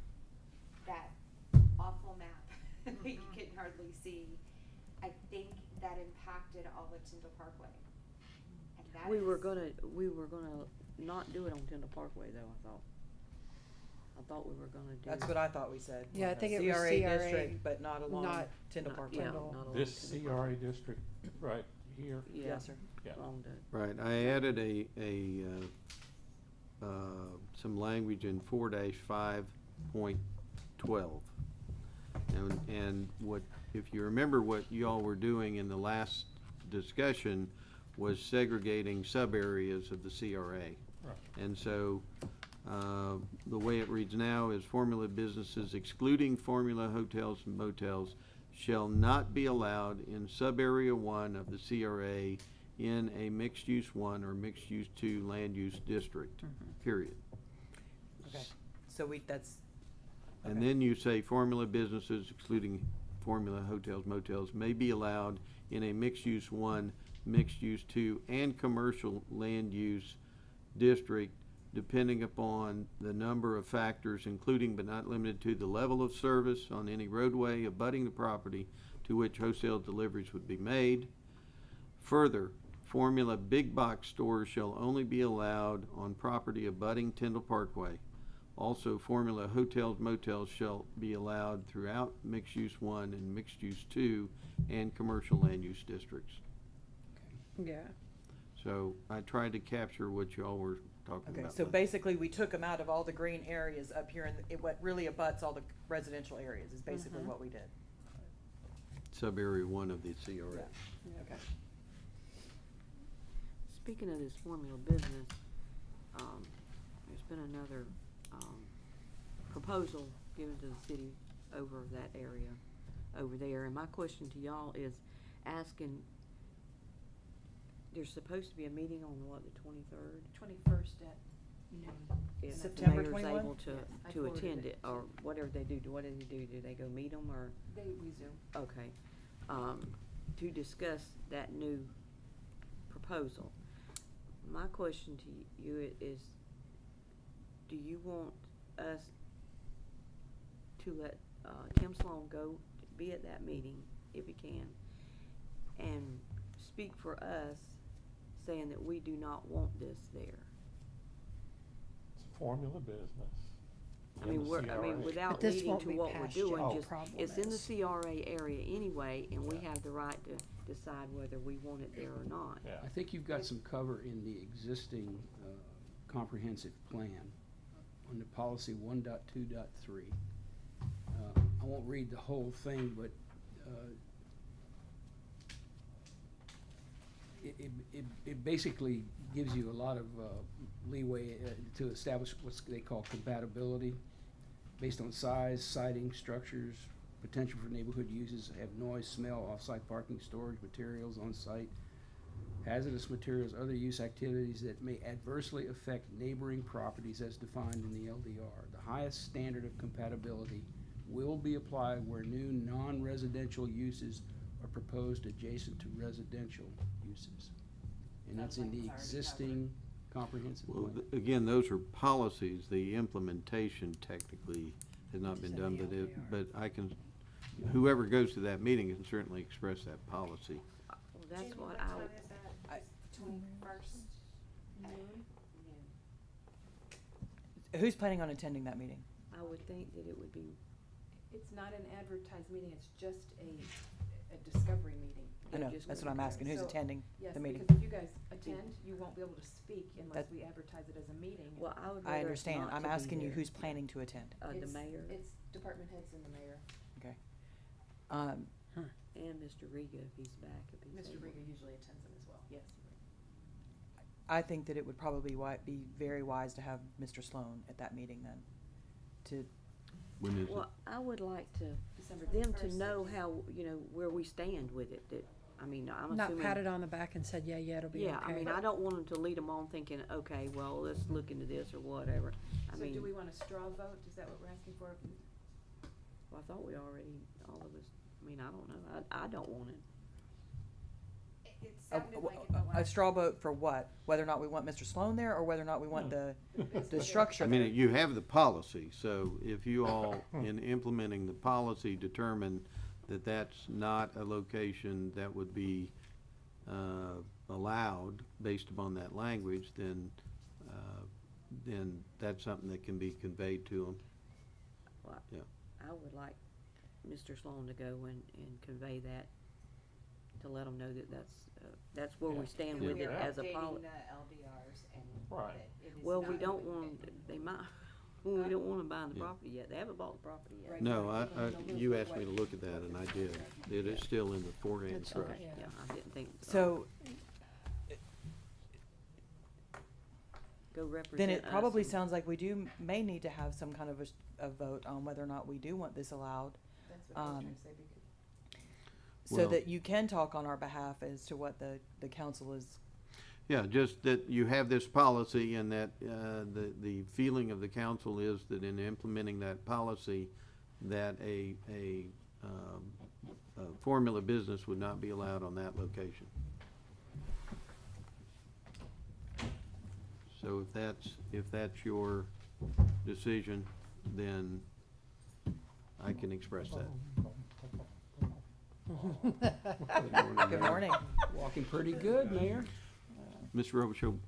that awful map that you couldn't hardly see, I think that impacted all of Tyndall Parkway. And that We were is- gonna not do it on Tyndall Parkway though, I thought. I thought we were gonna do. That's what I thought we said. Yeah, I think it was CRA CRA, district, but not along not- Tyndall Not- Parkway. yeah, Tyndall. not along This Tyndall CRA Parkway. district right here, Yeah, Yes, sir. yeah. along the, Right, I added some language in 4-5.12. And what, if you remember what y'all were doing in the last discussion was segregating sub-areas of the CRA. Right. And so, the way it reads now is formula businesses excluding formula hotels and motels shall not be allowed in sub-area 1 of the CRA in a mixed-use 1 or mixed-use 2 land use district, period. Okay, so that's. And okay. then you say formula businesses excluding formula hotels, motels may be allowed in a mixed-use 1, mixed-use 2, and commercial land use district, depending upon the number of factors, including but not limited to the level of service on any roadway abutting the property to which wholesale deliveries would be made. Further, formula big box stores shall only be allowed on property abutting Tyndall Parkway. Also, formula hotels, motels shall be allowed throughout mixed-use 1 and mixed-use 2 and commercial land use districts. Yeah. So I tried to capture what y'all were talking Okay, about. so basically, we took them out of all the green areas up here, and what really abuts all the residential areas is basically what we did. Sub-area 1 of the CRA. Yeah. Okay. speaking of this formula business, there's been another, proposal given to the city over that area, over there, and my question to y'all is asking, there's supposed to be a meeting on what, the 23rd? 21st at noon. If the September mayor's 21? able to, Yes, I to forwarded attend it it, to- or whatever they do, what do they do? Do they go meet them, or, We Zoom. okay, to discuss that new proposal. My question to you is, do you want us to let, Tim Sloan go be at that meeting, if he can, and speak for us, saying that we do not want this there? It's a formula business. I in mean, the I mean, CRA. without But this leading won't to be what we're past doing, y'all. just, Problem it's in the is- CRA area anyway, and we Yeah. have the right to decide whether we want it there or not. Yeah. I think you've got some cover in the existing comprehensive plan on the policy 1.2.3. I won't read the whole thing, but it basically gives you a lot of leeway to establish what they call compatibility based on size, siting, structures, potential for neighborhood uses, have noise, smell, off-site parking, storage, materials on site, hazardous materials, other use activities that may adversely affect neighboring properties as defined in the LDR. The highest standard of compatibility will be applied where new non-residential uses are proposed adjacent to residential uses. And that's in the existing comprehensive Well, plan. again, those are policies. The implementation technically has not been It's in done, the but LDR. but I can, whoever goes to that meeting can certainly express that policy. Well, that's Judy, what time I, is that? It's 21st noon? Who's planning on attending that meeting? I would think that it would be, It's not an advertised meeting, it's just a discovery meeting. I know, just that's wanted what I'm to- asking, who's So, attending Yes, the meeting? because if you guys attend, you won't be able to speak unless That- we advertise it as a meeting. well, I would I rather understand, not I'm to be asking you there. who's planning to attend. The It's- mayor It's department heads and the mayor. Okay. Um, and Mr. Riga, if he's back, if he's Mr. able. Riga usually attends them as well, yes. I think that it would probably be very wise to have Mr. Sloan at that meeting then, to, When is it? Well, I would like to, December them to 21st. know how, you know, where we stand with it, that, I mean, I'm Not assuming. patted on the back and said, yeah, it'll be okay. Yeah, I mean, I don't want them to lead them on thinking, okay, well, let's look into this or whatever. I So mean, do we want a straw vote? Is that what we're asking for? well, I thought we already, all of us, I mean, I don't know, I don't want it. It a, sounded like in the a last. straw vote for what? Whether or not we want Mr. Sloan there, or whether or not we want the structure I there? mean, you have the policy, so if you all, in implementing the policy, determine that that's not a location that would be allowed based upon that language, then that's something that can be conveyed to them. Well, Yeah. I would like Mr. Sloan to go and convey that, to let them know that that's where we Yeah. stand And with we're it as a Updating policy. the LDRs and Right. that it is Well, we not don't within- want, they might, we don't want them buying the Yeah. property yet, they haven't bought the property yet. Right. No, Right. you asked me to look at that, and I did. It is still in the forehand It's trust. okay. Yeah, I didn't think. So, Go represent then it us probably and- sounds like we may need to have some kind of a vote on whether or not we do want this allowed, That's what I was Um, trying to say, because so Well- that you can talk on our behalf as to what the council is. Yeah, just that you have this policy and that the feeling of the council is that in implementing that policy, that a formula business would not be allowed on that location. So if that's your decision, then I can express that. Good morning. Walking pretty good, Mayor. Mr. Robichaud,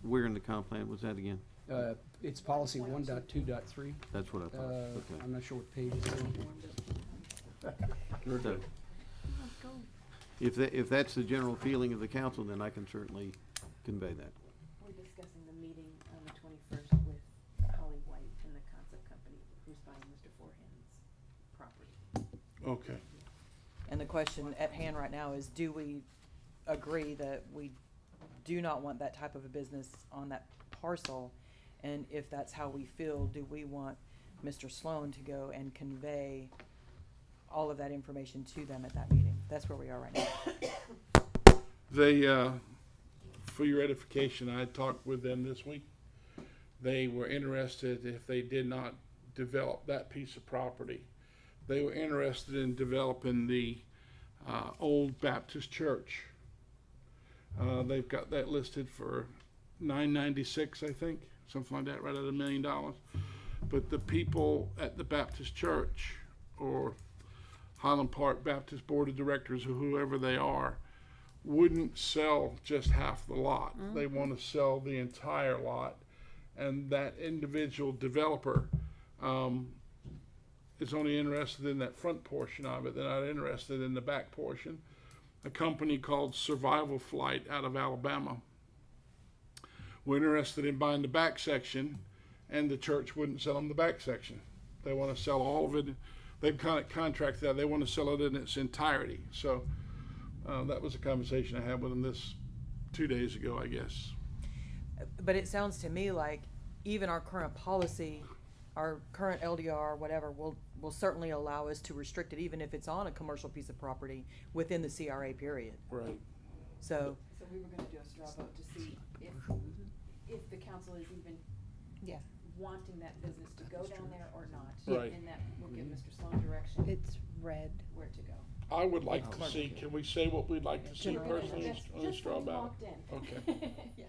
where in the comp plan was that again? It's policy 1.2.3. That's what I thought, okay. I'm not sure what page it's on. So, if that's the general feeling of the council, then I can certainly convey that. we're discussing the meeting on the 21st with Holly White and the concept company who's buying Mr. Forehand's property. Okay. And the question at hand right now is, do we agree that we do not want that type of a business on that parcel? And if that's how we feel, do we want Mr. Sloan to go and convey all of that information to them at that meeting? That's where we are right now. They, for your edification, I talked with them this week. They were interested if they did not develop that piece of property. They were interested in developing the old Baptist church. They've got that listed for $996, I think, something like that, right at $1 million. But the people at the Baptist church or Highland Park Baptist Board of Directors or whoever they are wouldn't sell just half the lot. They want to sell the entire lot. And that individual developer is only interested in that front portion of it. They're not interested in the back portion. A company called Survival Flight out of Alabama were interested in buying the back section, and the church wouldn't sell them the back section. They want to sell all of it. They've kind of contracted that. They want to sell it in its entirety. So that was a conversation I had with them 2 days ago, I guess. But it sounds to me like even our current policy, our current LDR, whatever, will certainly allow us to restrict it, even if it's on a commercial piece of property within the CRA period. Right. So, So we were gonna do a straw vote to see if the council is even Yeah. wanting that business to go down there or not. Right. And that will give Mr. Sloan direction It's red. where to go. I would like to see, can we say what we'd like to see We're gonna- personally Just- on the just so straw we ballot? locked in. Okay. Yeah.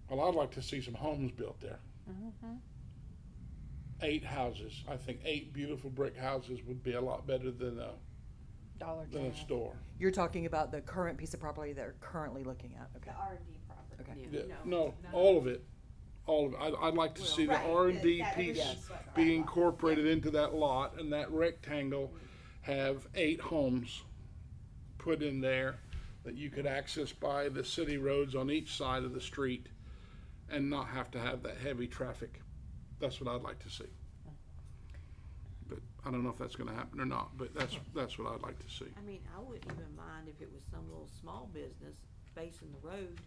Well, I'd like to see some homes built there. Mm-hmm. 8 houses. I think 8 beautiful brick houses would be a lot better than Dollar a General. store. you're talking about the current piece of property that we're currently looking at, okay? The R and D property. Okay. Yeah, no, all of it. All of it. I'd like to see the Right, R&D that piece everything's right. be incorporated into that lot, and that rectangle have 8 homes put in there that you could access by the city roads on each side of the street and not have to have that heavy traffic. That's what I'd like to see. But I don't know if that's gonna happen or not, but that's what I'd like to see. I mean, I wouldn't even mind if it was some little small business facing the road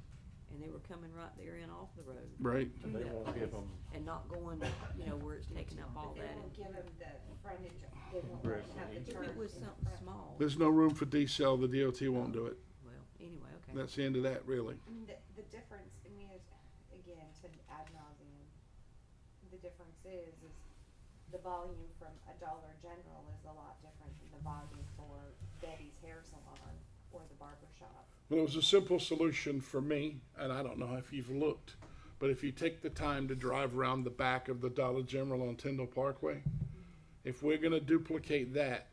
and they were coming right there in off the road. Right? to And they that won't give place, them And not going, you know, where it's taking up all They that. won't give them the frontage, they won't let them have the If turn. it was in the something front. small, There's no room for decel, the DOT won't do it. well, anyway, okay. That's the end of that, really. I mean, the difference, I mean, is, again, to ad nauseum, the difference is the volume from a Dollar General is a lot different than the volume for Betty's Hair Salon or the barber shop. But it was a simple solution for me, and I don't know if you've looked, but if you take the time to drive around the back of the Dollar General on Tyndall Parkway, if we're gonna duplicate that,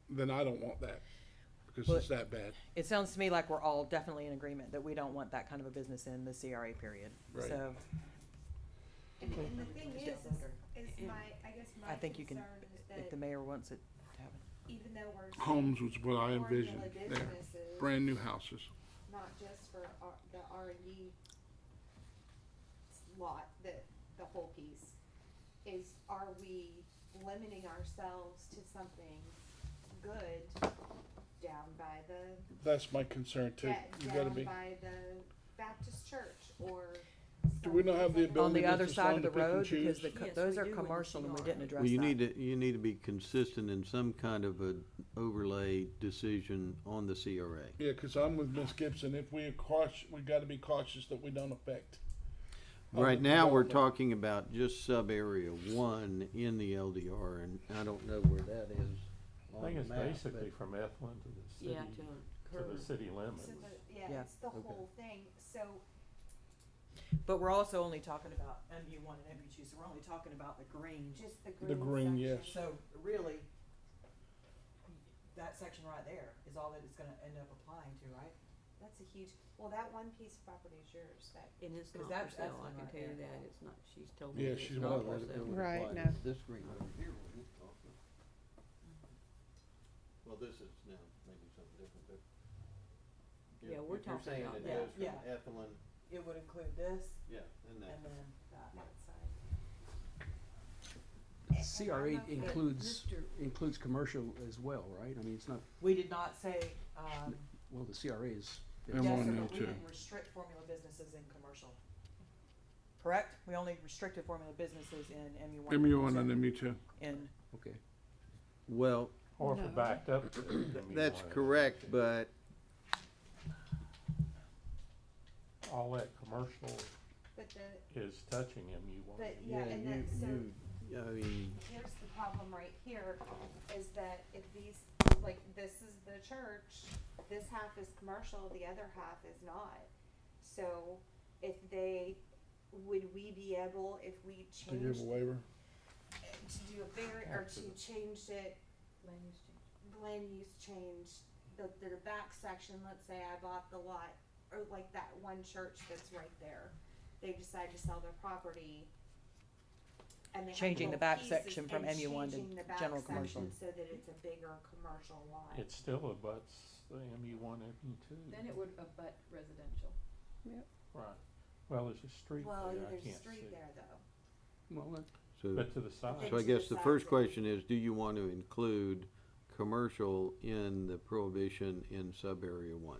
then I don't want that, because Well, it's that bad. It sounds to me like we're all definitely in agreement that we don't want that kind of a business in the CRA period. Right. So, And the thing is my, I guess my I think you can, concern is if that the mayor wants it to happen. even though we're saying Homes was what I formula envisioned there, businesses, brand new houses. not just for the R and D lot, the whole piece, are we limiting ourselves to something good down by the, That's my concern too. You gotta down be, by the Baptist church or? do we not have the someplace On the ability, other Mr. side Sloan, of to the pick and road, because choose? the, Yes, those we are do in the commercial and we CR. didn't address Well, that. you need to be consistent in some kind of a overlay decision on the CRA. Yeah, cause I'm with Ms. Gibson. If we are we gotta be cautious that we don't affect. Right now, we're development. talking about just sub-area 1 in the LDR, and I don't know where that is I on think the it's map, basically but from Ethlyn to the city, Yeah, to to the city limits. So Yeah, yeah, it's the okay. whole thing, so But we're also only talking about MU one and MU two, so we're only talking about the green. just the The green green, yes. section. So really, that section right there is all that it's gonna end up applying to, right? That's a huge, well, that one piece of property is yours, that, And it's 'Cause not that's for sale, Ethlyn I can right tell you there. that, it's not, she's told me Yeah, that she's it's not not let for it sale. go. Right, apply no. to this green over here, wouldn't it, also? Well, this is now maybe something different, but. Yeah, we're talking If you're saying about it that. goes from Yeah. Ethelyn, It would include this yeah, and that. and then that. that side. CRA I'm okay. includes commercial as well, right? I mean, it's not, We did not say, well, the CRA is. And yes, one sir, now, but we too. didn't restrict formula businesses in commercial. Correct? We only restricted formula businesses in MU one. MU1 and MU2. In, Okay. Well, Or if No. it backed up to that's MU1. correct, but All that commercial But the, is touching MU1. but yeah, and you, then, so you, I mean, here's the problem right here, is that if these, like, this is the church, this half is commercial, the other half is not. So if they, would we be able, if we To give changed, a waiver. to do a or to change it, Land use change. the land use change, the back section, let's say I bought the lot, or like that one church that's right there. They decide to sell their property. And they have Changing the little back pieces section from and MU1 to changing the back general section commercial. So that it's a bigger commercial lot. It still abuts the MU1, MU2. Then it would abut residential. Right. Well, there's a street Well, there, I there's a can't street see. there though. Well, so, But to the side. so I to guess the the side first of it. question is, do you want to include commercial in the prohibition in sub-area 1?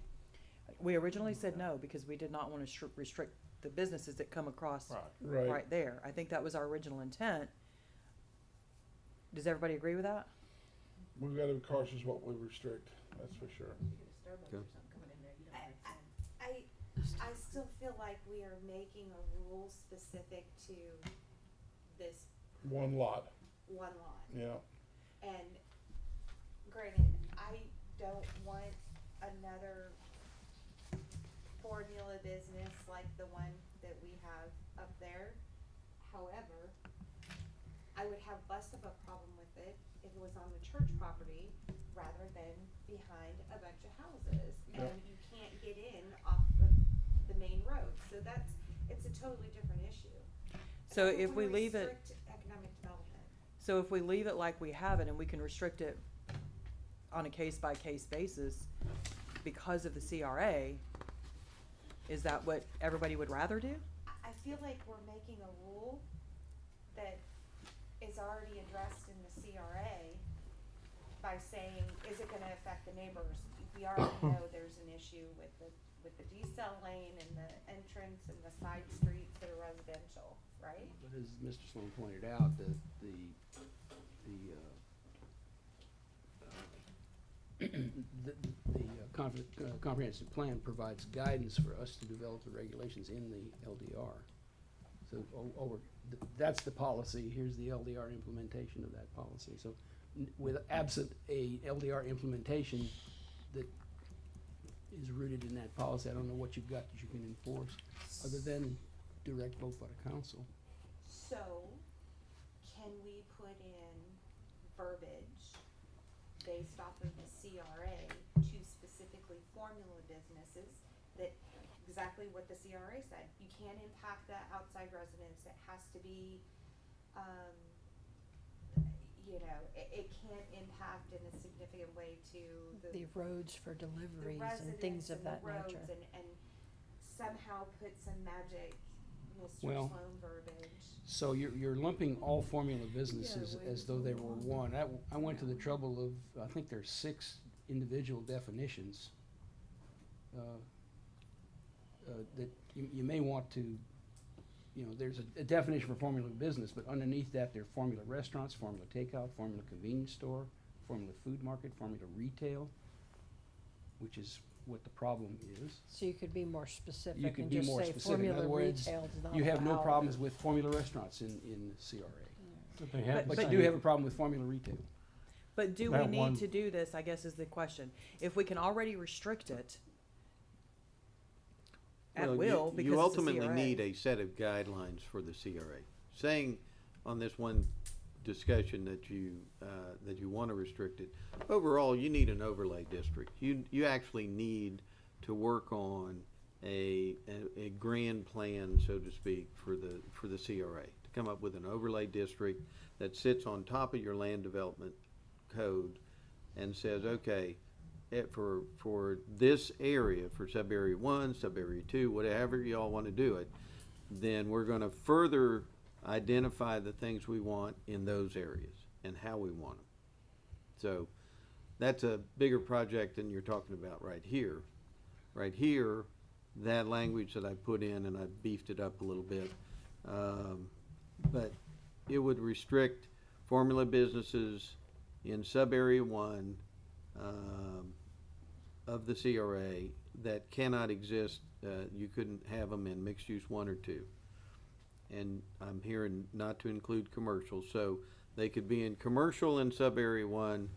we originally said no, because we did not wanna restrict the businesses that come across Right. Right. right there. I think that was our original intent. Does everybody agree with that? we've gotta be cautious what we restrict, that's for sure. You get a Starbucks or something coming in there, you don't understand. I still feel like we are making a rule specific to this One lot, one lot. yeah. And granted, I don't want another formula business like the one that we have up there. However, I would have less of a problem with it if it was on the church property rather than behind a bunch of houses. Yep. And you can't get in off of the main road, so it's a totally different issue. So I don't if we wanna leave it, restrict economic development. so if we leave it like we have it and we can restrict it on a case-by-case basis because of the CRA, is that what everybody would rather do? I feel like we're making a rule that is already addressed in the CRA by saying, is it gonna affect the neighbors? We already know there's an issue with the decel lane and the entrance and the side streets that are residential, right? But as Mr. Sloan pointed out, comprehensive plan provides guidance for us to develop the regulations in the LDR. So that's the policy, here's the LDR implementation of that policy. So with absent a LDR implementation that is rooted in that policy, I don't know what you've got that you can enforce, other than direct vote by the council. So, can we put in verbiage based off of the CRA to specifically formula businesses that, exactly what the CRA said, you can't impact the outside residents, it has to be, it can't impact in a significant way to The roads for the deliveries and residents things of and the that roads nature. and somehow put some magic Mr. Well, Sloan verbiage. So you're lumping all formula businesses as though they were one. I went to the trouble of, I think there's 6 individual definitions that you may want to, there's a definition for formula business, but underneath that, there are formula restaurants, formula takeout, formula convenience store, formula food market, formula retail, which is what the problem is. So you could be more specific You could and be just more say specific. In formula other words, retail does not you have no allow- problems with formula restaurants in CRA. But they have But the you do same- have a problem with formula retail. But do we That need one- to do this, I guess is the question. If we can already restrict it at Well, will, because you it's a ultimately CRA. need a set of guidelines for the CRA. Saying on this one discussion that you want to restrict it, overall, you need an overlay district. You actually need to work on a grand plan, so to speak, for the CRA, to come up with an overlay district that sits on top of your land development code and says, okay, for this area, for sub-area 1, sub-area 2, whatever y'all want to do it, then we're going to further identify the things we want in those areas and how we want them. So that's a bigger project than you're talking about right here. Right here, that language that I put in, and I beefed it up a little bit, but it would restrict formula businesses in sub-area 1 of the CRA that cannot exist. You couldn't have them in mixed use 1 or 2. And I'm hearing not to include commercial, so they could be in commercial in sub-area 1,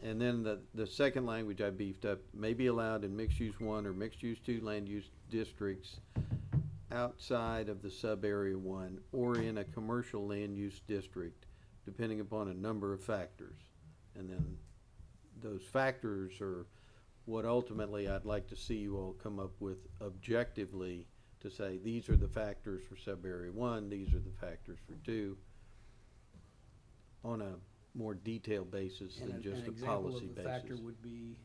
and then the second language I beefed up may be allowed in mixed use 1 or mixed use 2 land use districts outside of the sub-area 1 or in a commercial land use district, depending upon a number of factors. And then those factors are what ultimately I'd like to see you all come up with objectively to say, these are the factors for sub-area 1, these are the factors for 2, on a more detailed basis than just a policy An example of the factor basis. would be,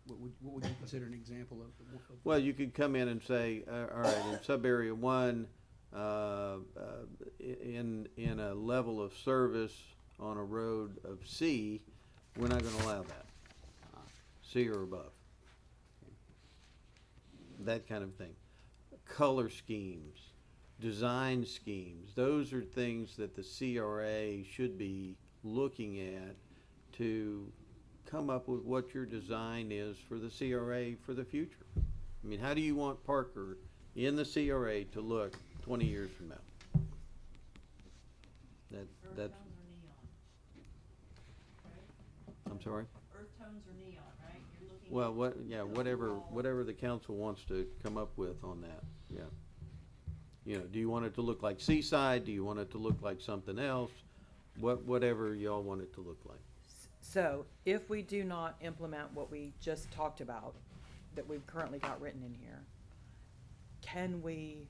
what would you consider an example of? Well, you could come in and say, all right, in sub-area 1, in a level of service on a road of C, we're not gonna allow that. C or above. That kind of thing. Color schemes, design schemes, those are things that the CRA should be looking at to come up with what your design is for the CRA for the future. I mean, how do you want Parker in the CRA to look 20 years from now? That's. I'm sorry? Earth tones or neon, right? You're looking. Well, whatever the council wants to come up with on that, yeah. You know, do you want it to look like Seaside? Do you want it to look like something else? Whatever y'all want it to look like. So if we do not implement what we just talked about, that we've currently got written in here, can we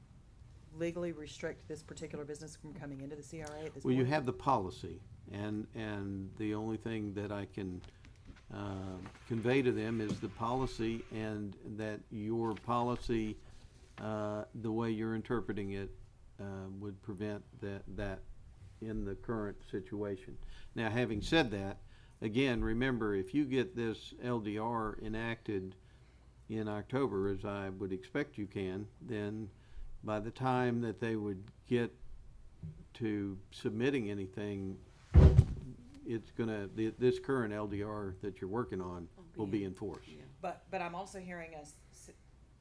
legally restrict this particular business from coming into the CRA at this point? Well, you have the policy, and the only thing that I can convey to them is the policy, and that your policy, the way you're interpreting it, would prevent that in the current situation. Now, having said that, again, remember, if you get this LDR enacted in October, as I would expect you can, then by the time that they would get to submitting anything, it's gonna, this current LDR that you're working on will be in force. But I'm also hearing us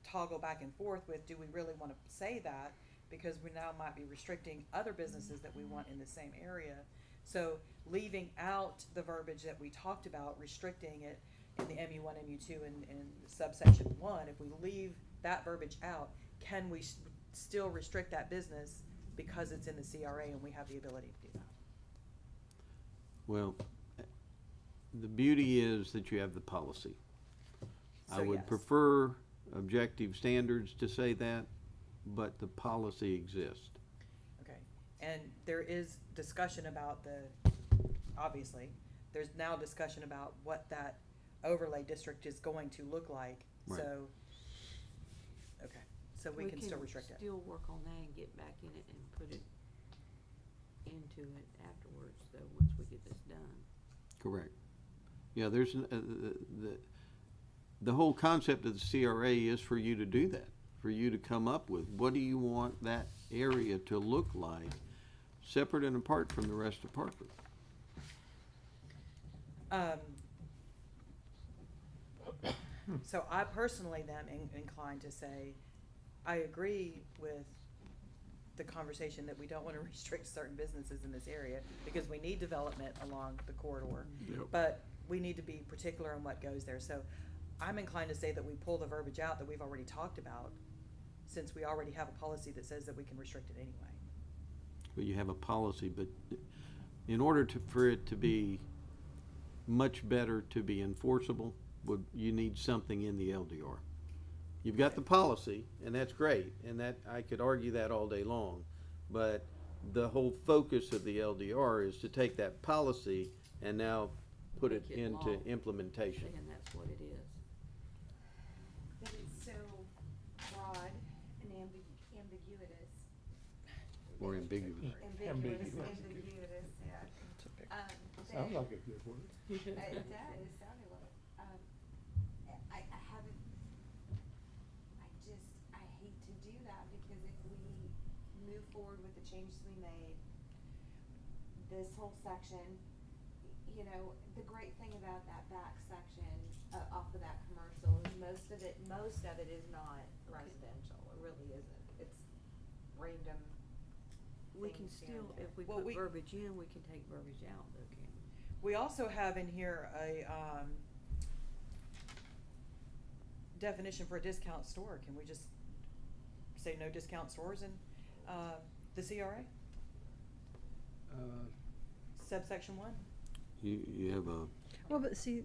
toggle back and forth with, do we really want to say that? Because we now might be restricting other businesses that we want in the same area. So leaving out the verbiage that we talked about, restricting it in the MU1, MU2, and subsection 1, if we leave that verbiage out, can we still restrict that business because it's in the CRA and we have the ability to do that? Well, the beauty is that you have the policy. I So would yes. prefer objective standards to say that, but the policy exists. Okay, and there is discussion about obviously, there's now discussion about what that overlay district is going to look like, Right. so, okay, so we can still restrict it. Still work on that and get back in it and put it into it afterwards, though, once we get this done. Correct. Yeah, there's, the whole concept of the CRA is for you to do that, for you to come up with, what do you want that area to look like, separate and apart from the rest of Parker? So I personally am inclined to say, I agree with the conversation that we don't want to restrict certain businesses in this area because we need development along the corridor. Yep. But we need to be particular on what goes there. So I'm inclined to say that we pull the verbiage out that we've already talked about, since we already have a policy that says that we can restrict it anyway. Well, you have a policy, but in order for it to be much better to be enforceable, you need something in the LDR. You've got the policy, and that's great, and that, I could argue that all day long, but the whole focus of the LDR is to take that policy and now put it Make it into law. implementation. And that's what it is. But it's so broad and ambiguous. Or ambiguous. Ambiguous, Ambiguous. yeah. Sounds like a good word. It does, it sounded like, I haven't, I hate to do that, because if we move forward with the changes we made, this whole section, you know, the great thing about that back section, off of that commercial, is most of it is not residential, it really isn't, it's random. We can things here and still, there. if we Well, put we- verbiage in, we can take verbiage out, though, can't we? We also have in here a definition for a discount store. Can we just say no discount stores in the CRA? Subsection 1? You have a, Well, but see,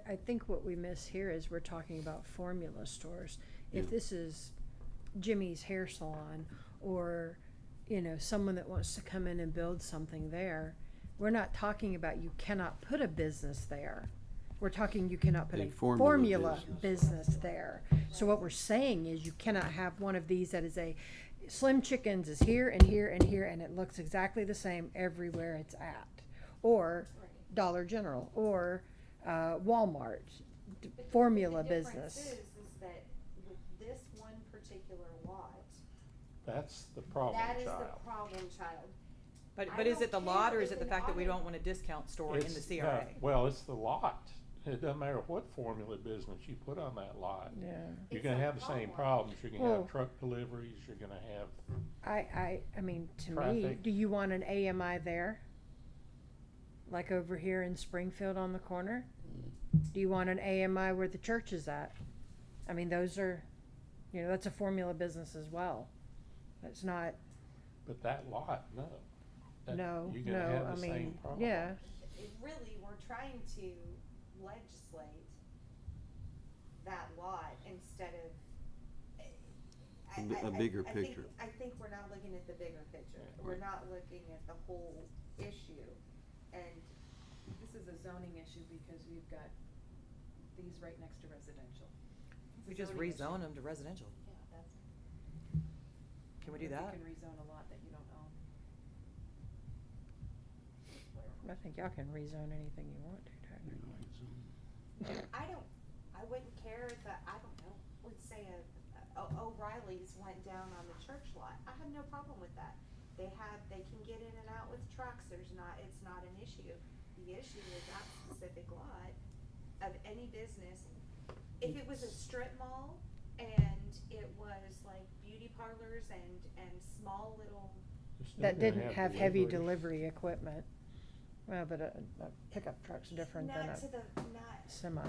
I think what we miss here is we're talking about formula stores. If Yeah. this is Jimmy's hair salon, or, you know, someone that wants to come in and build something there, we're not talking about you cannot put a business there. We're talking you cannot put A a formula formula business there. So what we're saying is you cannot have one of these that is a Slim Chickens is here and here and here, and it looks exactly the same everywhere it's at. Or Dollar General, or Walmart, formula business. The difference is that with this one particular lot, That's the problem that is the child. problem child. But I is it the don't lot care or is if it the an fact that we audit- don't want a discount store in the It's- CRA? Well, it's the lot. It doesn't matter what formula business you put on that lot. Yeah. You're It's gonna a have the same problem. problems. You're gonna Well- have truck deliveries, you're gonna have, I mean, to me, Traffic. do you want an AMI there? Like over here in Springfield on the corner? Do you want an AMI where the church is at? I mean, those are, that's a formula business as well. It's not, but that lot, no. That- no, You're gonna no, have I the same mean, problem. yeah. It really, we're trying to legislate that lot instead of. A bigger I picture. I think we're not looking at the bigger picture. Yeah. We're not looking at the whole issue. And This is a zoning issue because we've got these right next to residential. It's a We just zoning issue. rezone them to residential. Yeah, that's. Can we do But that? You can rezone a lot that you don't own. I think y'all can rezone anything you want to, technically. I wouldn't care if, I don't know, let's say O'Reilly's went down on the church lot. I have no problem with that. They can get in and out with trucks. It's not an issue. The issue is that specific lot of any business. If it was a strip mall and it was like beauty parlors and small little, You're still That gonna didn't have deliveries. heavy delivery equipment. Well, but a pickup truck's different than not a to the, not, semi.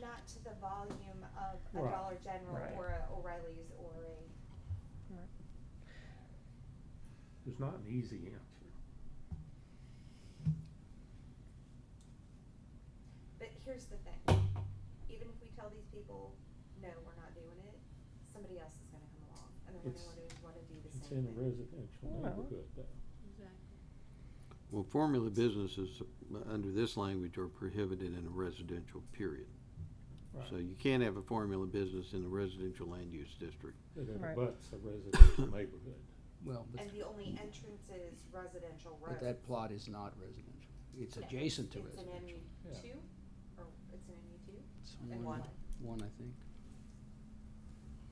not to the volume of a Right, Dollar General right. or a O'Reilly's or a. There's not an easy answer. But here's the thing, even if we tell these people, no, we're not doing it, somebody else is gonna come along, and they're It's- gonna wanna do the It's same in a thing. residential Well. neighborhood though. Well, formula businesses under this language are prohibited in a residential period. So Right. you can't have a formula business in a residential land use district. It Right. abuts a residential neighborhood. Well, And the only entrance is residential roads. but that plot is not residential. It's No, adjacent to It's an residential. MU Yeah. two, or it's an MU two? It's And one. One, I think.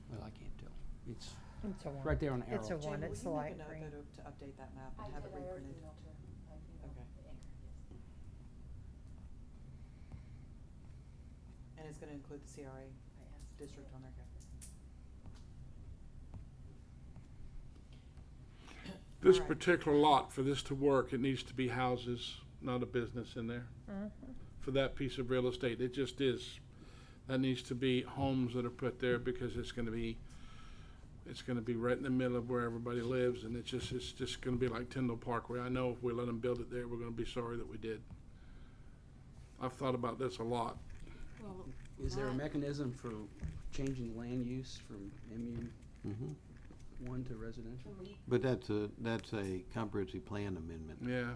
Well, I can't tell. It's It's a one. right there on arrow. It's a one, Jamie, it's will the you light make a note green. though to update that map and have it reprinted? Okay. And it's gonna include the CRA district on there, okay? This Alright. particular lot, for this to work, it needs to be houses, not a business in there. Mhm. For that piece of real estate, it just is. That needs to be homes that are put there because it's gonna be right in the middle of where everybody lives, and it's just gonna be like Tyndall Parkway. I know if we let them build it there, we're gonna be sorry that we did. I've thought about this a lot. Well, Is there a mechanism for changing land use from MU Mhm. one to residential? Can we, But that's a comprehensive plan amendment, Yeah.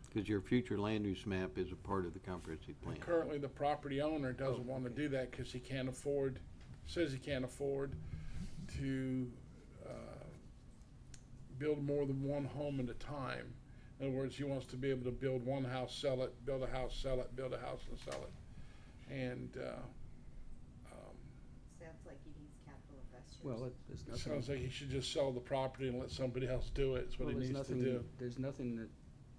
because your future land use map is a part of the comprehensive plan. Currently, the property owner doesn't wanna do that because he can't afford, says he can't afford to, build more than one home at a time. In other words, he wants to be able to build one house, sell it, build a house, sell it, build a house and sell it. And, sounds like he needs capital investors. Well, there's it nothing. sounds like he should just sell the property and let somebody else do it, is what well, he there's needs to nothing- do, There's nothing that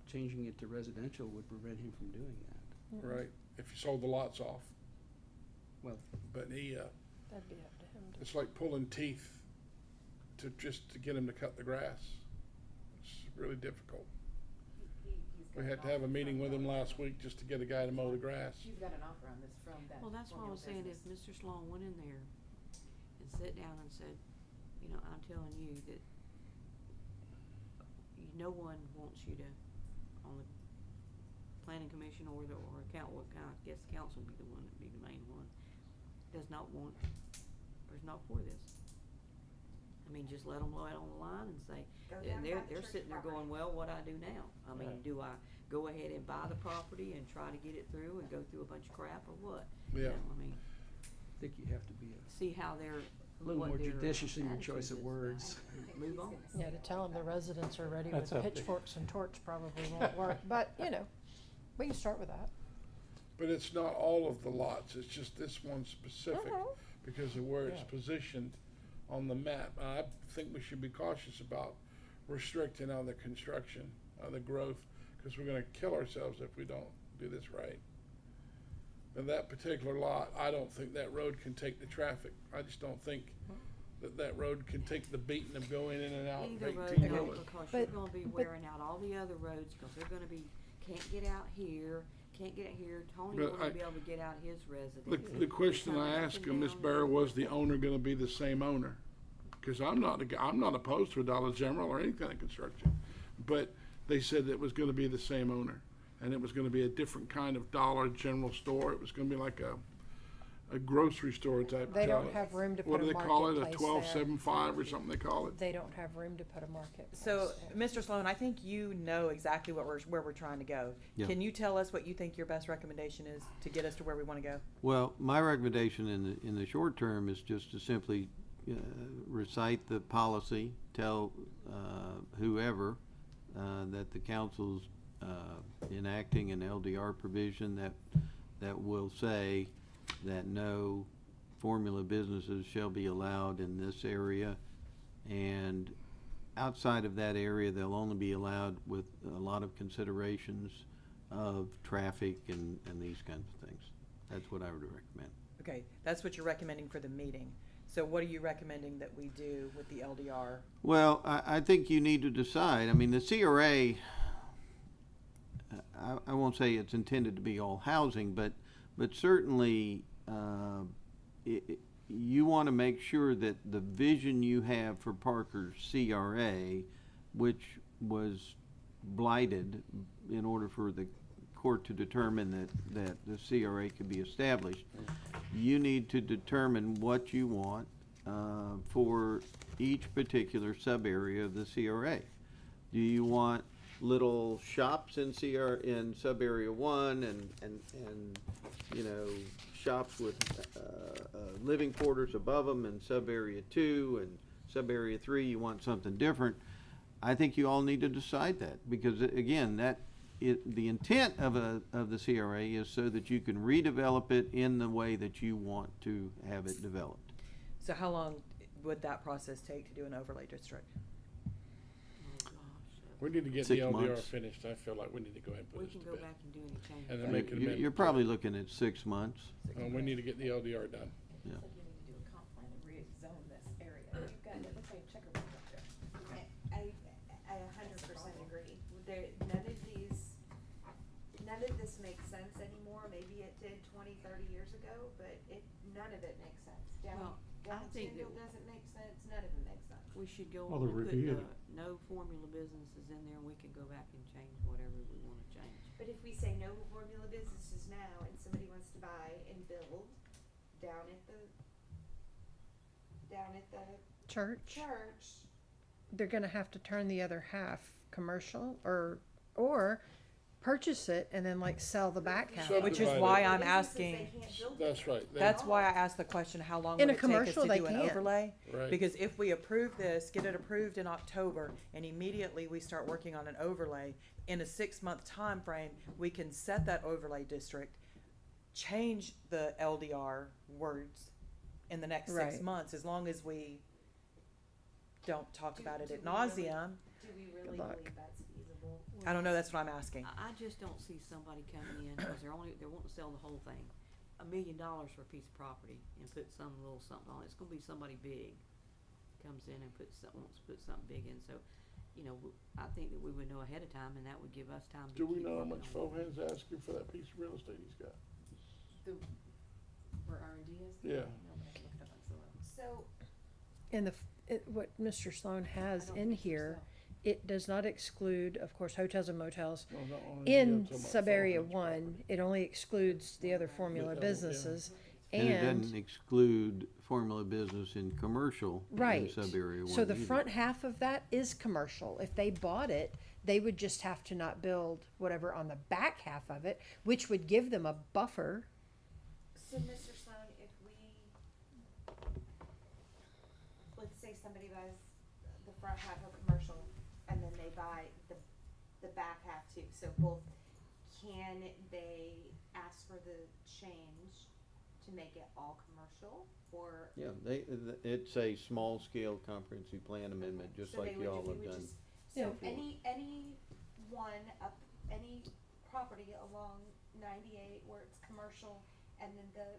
changing it to residential would prevent him from doing that. right? If he sold the lots off. Well- But he, That'd be up to him to. it's like pulling teeth to get him to cut the grass. It's really difficult. he's got We an had to have a offer meeting from with him the- last week just to get a guy to mow the grass. He's got an offer on this from that. Well, that's why I was saying formula if business. Mr. Sloan went in there and sat down and said, I'm telling you that no one wants you to, on the planning commission or I guess the council would be the one, that'd be the main one, does not want, or is not for this. I mean, just let them lay it on the line and say, Go down and by they're church sitting there going, property. well, what I do now? I mean, Right. do I go ahead and buy the property and try to get it through and go through a bunch of crap or what? You Yeah. know, I mean, I think you have to be see how they're, a little what more their judicious in your attitude choice of is. words. Move on. Yeah, to tell them the residents are ready with That's up to- pitchforks and torch probably won't work, but, we can start with that. But it's not all of the lots, it's just this one specific, Mhm. because of where it's Yeah. positioned on the map. I think we should be cautious about restricting other construction. the growth, because we're gonna kill ourselves if we don't do this right. And that particular lot, I don't think that road can take the traffic. I just don't think that road can take the beating of going in and out of Either road 18 don't, wheelers. because you're But- gonna be wearing out all the other roads, cause they're gonna be, can't get out here, can't get out here, Tony But won't I- be able to get out his residence. The question I Coming up asked and him, Ms. down Barrow, there. was the owner gonna be the same owner? Cause I'm not opposed to a Dollar General or any kind of construction, but they said it was gonna be the same owner. And it was gonna be a different kind of Dollar General store. It was gonna be like a grocery store type. They don't type. have room to What put do a they call it, a marketplace 1275 or something they call it? They don't have room to put a market. So, Mr. Sloan, I think you know exactly where we're trying to go. Yeah. Can you tell us what you think your best recommendation is to get us to where we wanna go? Well, my recommendation in the short term is just to simply recite the policy, tell whoever that the council's enacting an LDR provision that will say that no formula businesses shall be allowed in this area, and outside of that area, they'll only be allowed with a lot of considerations of traffic and these kinds of things. That's what I would recommend. Okay, that's what you're recommending for the meeting. So what are you recommending that we do with the LDR? Well, I think you need to decide. I mean, the CRA, I won't say it's intended to be all housing, but certainly you want to make sure that the vision you have for Parker's CRA, which was blighted in order for the court to determine that the CRA could be established, you need to determine what you want for each particular sub-area of the CRA. Do you want little shops in sub-area 1 and you know, shops with living quarters above them in sub-area 2 and sub-area 3, you want something different? I think you all need to decide that, because again, the intent of the CRA is so that you can redevelop it in the way that you want to have it developed. So how long would that process take to do an overlay district? Oh, gosh. We need to get 6 the LDR months. finished. I feel like we need to go ahead and put We this can to go bed. back and do any changes. And then make an You're amendment. probably looking at 6 months. We need to get the LDR done. Yeah. So you need to do a comp plan and rezone this area. You've got, it looks like a checkerboard up there. I 100% agree. None of this makes sense anymore. Maybe it did 20, 30 years ago, but none of it makes sense. Well, I Down think Sandhill that- doesn't make sense, none of it makes sense. We should go Well, and the put review. no formula businesses in there, and we can go back and change whatever we wanna change. But if we say no formula businesses now and somebody wants to buy and build down at the Church, church, they're gonna have to turn the other half commercial or purchase it and then like sell the back half. So- Which is Subdivided. why I'm businesses, they asking, can't build That's it. right. that's why I asked the question, how long In would a it take us commercial, to they do an can. overlay? Right. Because if we approve this, get it approved in October, and immediately we start working on an overlay, in a 6-month time frame, we can set that overlay district, change the LDR words in the next 6 Right. months, as long as we don't talk about it do ad we really- nauseum. Do we really Good luck. believe that's feasible? I don't know, that's what I'm asking. I just don't see somebody coming in, cause they're wanting to sell the whole thing. $1 million for a piece of property and put some little something on it, it's gonna be somebody big comes in and wants to put something big in, so, you know, I think that we would know ahead of time, and that would give us time to Do we keep know how working much on it. Fohan's asking for that piece of real estate he's got? Where R&D is? Yeah. No, but I can look it up on Zillow. So, And what Mr. Sloan has I don't in think so. here, it does not exclude, of course, hotels and motels. No, not R&D, I'm In talking about sub-area Fohan's 1, it only excludes the other formula Yeah, businesses. And it And, doesn't exclude formula business in commercial in right, sub-area 1 so the either. front half of that is commercial. If they bought it, they would just have to not build whatever on the back half of it, which would give them a buffer. so Mr. Sloan, if let's say somebody buys the front half of commercial and then they buy the back half too, so both, can they ask for the change to make it all commercial, or? Yeah, it's a small-scale comprehensive plan amendment, just So like they would y'all we have would done. just- Yeah. So any one up, any property along 98 where it's commercial, and then the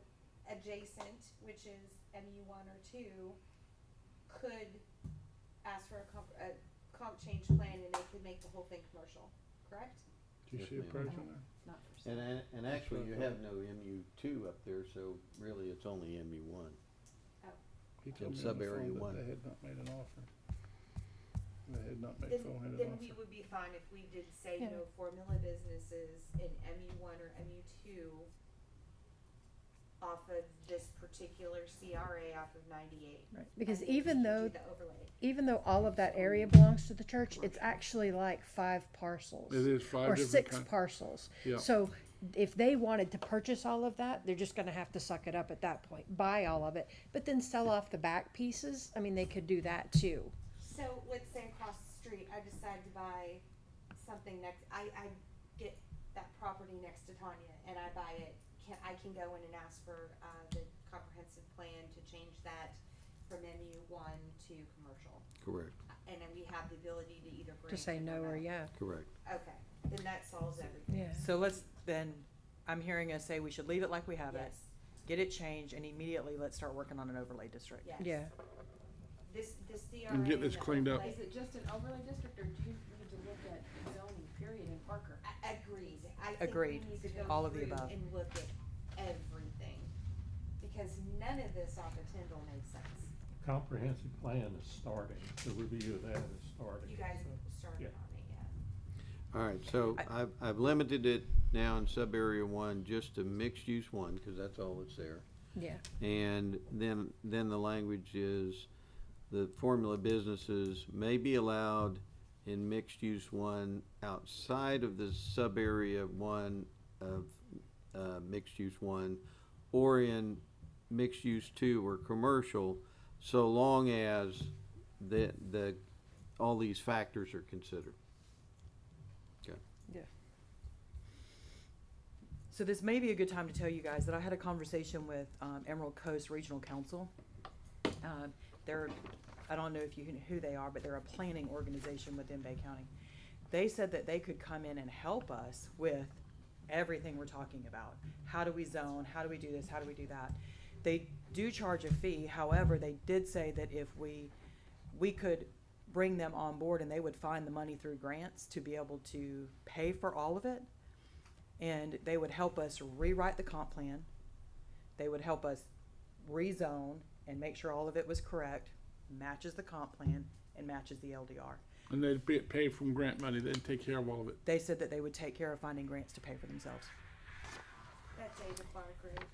adjacent, which is MU 1 or 2, could ask for a comp change plan, and they could make the whole thing commercial, correct? Do you Yes, see a ma'am. price on that? It's not for sale. And actually, you have no MU2 up there, so really it's only MU1. He In told me on the sub-area phone that one. they had not made an offer. They had not made, Then, phone had an then offer. we would be fine if we did say, Yeah. you know, formula businesses in MU 1 or MU 2 off of this particular CRA off of 98. Right, because And then we even could though, do the overlay. even though all of that area belongs to the church, it's actually like 5 parcels. It is 5 Or different 6 kinds. parcels. Yeah. So if they wanted to purchase all of that, they're just gonna have to suck it up at that point, buy all of it, but then sell off the back pieces. I mean, they could do that too. So let's say across the street, I decide to buy something next, I get that property next to Tanya and I buy it. I can go in and ask for, the comprehensive plan to change that from MU 1 to commercial. Correct, And then we have the ability to either grant To say it no or not. yeah. correct. Okay, then that solves everything. Yeah. So let's then, I'm hearing us say we should leave it like we have it, Yes, get it changed, and immediately let's start working on an overlay district. yes. Yeah. This CRA. And get this the cleaned up. overlay- Is it just an overlay district, or do you need to look at zoning period in Parker? Agreed. I think we Agreed. need to go All of the through above. and look at everything, because none of this off of Tyndall makes sense. Comprehensive plan is starting, the review of that is starting. You guys started Yeah. on it, yeah. All right, so I've limited it now in sub-area 1 just to mixed-use 1, because that's all that's there. Yeah. And then the language is, the formula businesses may be allowed in mixed-use 1 outside of the sub-area 1 of, mixed-use 1, or in mixed-use 2 or commercial, so long as all these factors are considered. Okay. So this may be a good time to tell you guys that I had a conversation with Emerald Coast Regional Council. They're, I don't know if you know who they are, but they're a planning organization within Bay County. They said that they could come in and help us with everything we're talking about. How do we zone? How do we do this? How do we do that? They do charge a fee. However, they did say that if we could bring them on board and they would find the money through grants to be able to pay for all of it. And they would help us rewrite the comp plan. They would help us rezone and make sure all of it was correct, matches the comp plan, and matches the LDR. And they'd be paid from grant money, they'd take care of all of it. They said that they would take care of finding grants to pay for themselves. That's Ada Clark Group.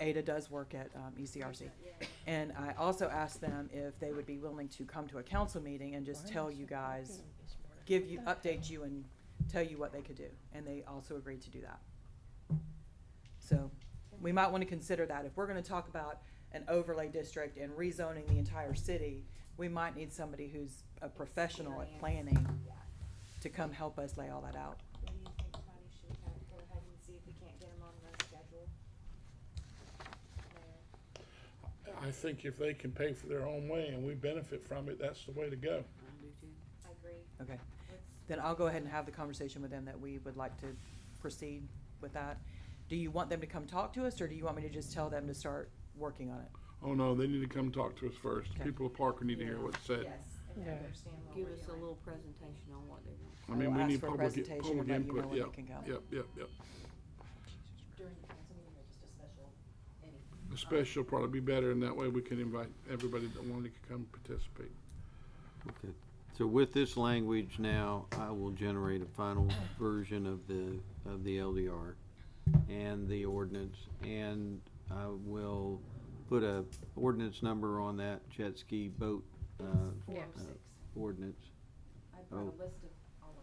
Ada does work at ECRC. Yeah. And I also asked them if they would be willing to come to a council meeting and just tell you guys, update you and tell you what they could do. And they also agreed to do that. So we might want to consider that. If we're going to talk about an overlay district and rezoning the entire city, we might need somebody who's a professional at planning Yeah. to come help us lay all that out. What do you think, Connie? Should we go ahead and see if we can't get them on the schedule? Mayor? I think if they can pay for their own way and we benefit from it, that's the way to go. I agree. Okay. Let's, Then I'll go ahead and have the conversation with them that we would like to proceed with that. Do you want them to come talk to us, or do you want me to just tell them to start working on it? Oh, no, they need to come talk to us first. Okay. People of Parker need to hear what's said. yes, and Yeah. understand what Give we're us a doing. little presentation on what they want. I mean, will we ask need for a public presentation public and let you know input, when yep, they can come. yep. During the council meeting or just a special, any? A special probably be better, and that way we can invite everybody that wanted to come participate. Okay, so with this language now, I will generate a final version of the LDR and the ordinance, and I will put a ordinance number on that jet ski boat, 406. ordinance. I brought Oh. a list of all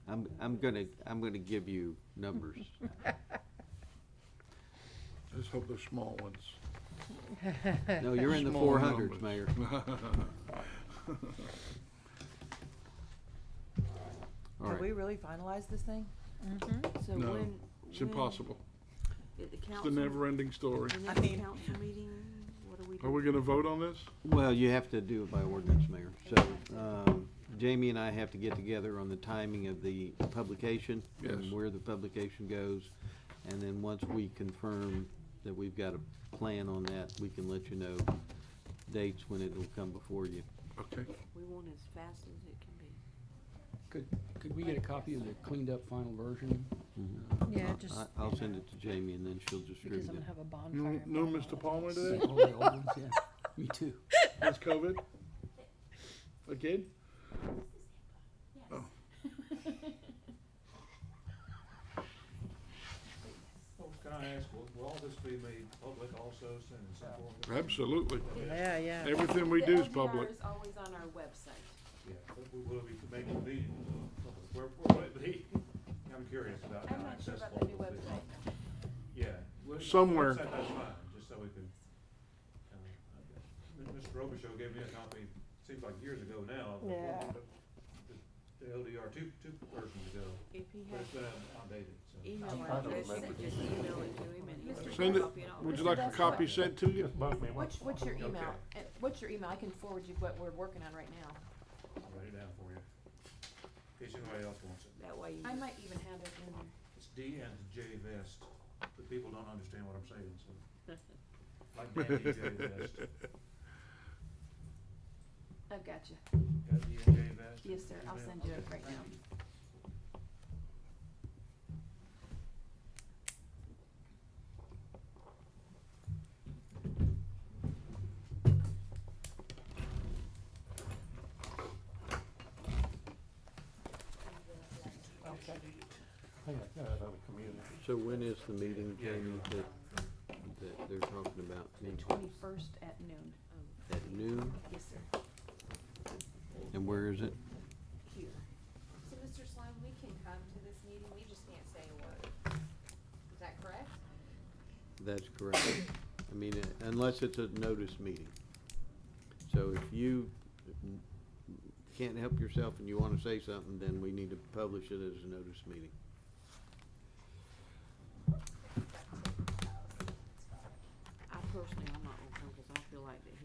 of them. I'm gonna give you numbers. I just hope they're small ones. No, you're in the Small 400s, numbers. Mayor. All Have right. we really finalized this thing? So No, when? It's impossible. At the It's council? the never-ending story. The I next mean- council meeting, what do we do? Are we gonna vote on this? Well, you have to do it by ordinance, Mayor. So, Jamie and I have to get together on the timing of the publication Yes. and where the publication goes. And then once we confirm that we've got a plan on that, we can let you know dates when it will come before you. Okay. We want as fast as it can be. Could we get a copy of the cleaned up final version? Yeah, just, I'll send it to Jamie and then she'll distribute because I'm it. gonna have a bonfire. No, in Mr. Palmer. Palmer today? All the old ones, yeah. Me too. Has COVID? Again? Oh. Can I ask, will all this be made public also soon in some form? Absolutely. Yeah, yeah. Everything we do is The public. LDR is always on our website. Yeah, but will it be making the meeting public? Where will it be? I'm curious about I'm how not sure accessible about the new it will be. website. Yeah. Somewhere. Website, that's fine, just so we can, Mr. Robichaux gave me a copy, seems like years ago now. of The LDR two versions ago, If he but has it's been outdated, so. email I'm trying to address, you remember. could just email it to him and he can Send it. copy it all. Would you like a copy sent to you? Just bug me once. What's your email? Okay. What's your email? I can forward you what we're working on right now. I'll write it down for you, in case anybody else wants it. That way you I just- might even have it in there. It's D and J Vest, but people don't understand what I'm saying, so. Like Dan D. J. Vest. I've got you. Got D and J Vest? Yes, sir. I'll send you it right now. Okay. I think I've got it on the community. So when is the meeting, Jamie, that they're talking about? The 21st at noon. At noon? Yes, sir. And where is it? Here. So, Mr. Sloan, we can come to this meeting, we just can't say a word. Is that correct? That's correct. I mean, unless it's a notice meeting. So if you can't help yourself and you wanna say something, then we need to publish it as a notice meeting. I personally, I'm not gonna come, cause I feel like that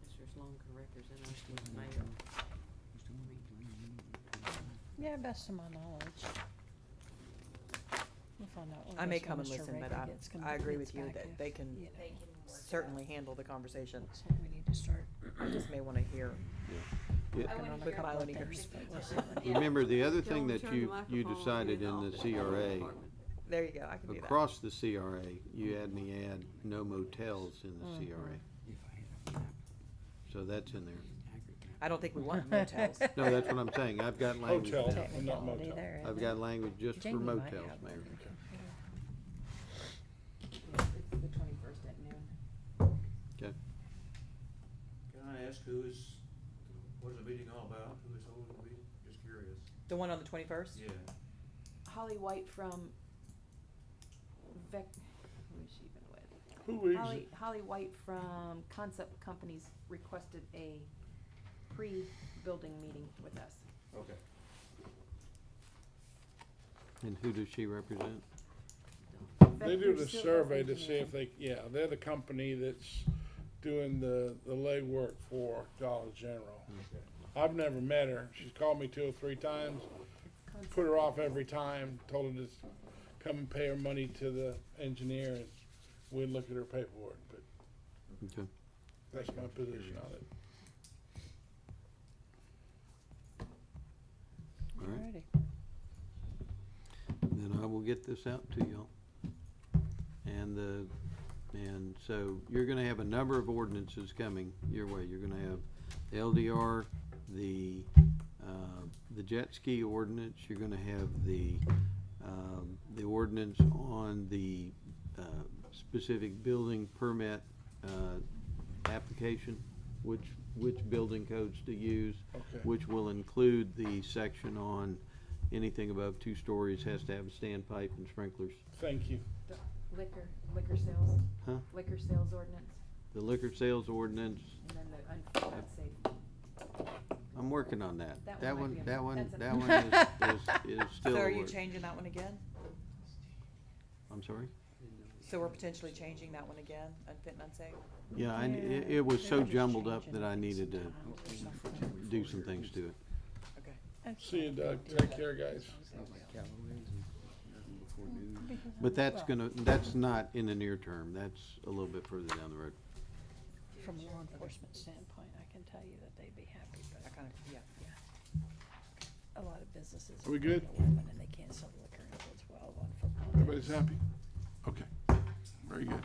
Mr. Sloan can represent us with the mayor. Yeah, best of my knowledge. We'll find out what I may goes come when and Mr. listen, but Raker gets I agree with you back that if, they can you know, They can work it certainly out. handle the conversation. something we need to start. I just may wanna hear. Yeah. I wouldn't Quick hear pilot about ears. things, We'll see. Yeah. Remember, the other Tell thing them that to turn the you microphone on and decided get it in off the fire CRA, department. There you go, I can do that. across the CRA, you had me add no motels in the CRA. So that's in there. I don't think we want motels. No, that's what I'm saying. I've got language Hotel. now. Not Technicality motel. there, I've isn't got it? language just for Jamie might motels, have Mayor. one. Yes, it's the 21st at noon. Okay. Can I ask what is the meeting all about? Who is holding the meeting? Just curious. The one on the 21st? Yeah. Holly White from Vec, who is she even with? Who is it? Holly White from Concept Companies requested a pre-building meeting with us. Okay. And who does she represent? They do Vector the Silva survey to see Engineering. if they, yeah, they're the company that's doing the legwork for Dollar General. I've never met her. She's called me 2 or 3 times, Concept. put her off every time, told her to come and pay her money to the engineer and we'd look at her paperwork, but Okay. that's my position on it. All right. Alrighty. Then I will get this out to y'all. And so you're gonna have a number of ordinances coming your way. You're gonna have the LDR, the jet ski ordinance, you're gonna have the ordinance on the specific building permit application, which building codes to use, Okay. which will include the section on anything above 2 stories has to have a standpipe and sprinklers. Thank you. The liquor sales. Huh? Liquor sales ordinance, The liquor sales ordinance, and then the unsafe. I'm working on that. That That one one, might be that a- one, that's a- that one is still. So a are you work. changing that one again? I'm sorry? So we're potentially changing that one again, unfit and unsafe? Yeah, and it was so jumbled up that I needed to do some things to it. Okay. See you, Doug. Take care, guys. But that's not in the near term, that's a little bit further down the road. From a law enforcement standpoint, I can tell you that they'd be happy, I but kind of, yeah. a lot of businesses. Are we are good? 11 and they can't sell liquor until 12 on football days. Everybody's happy? Okay, very good.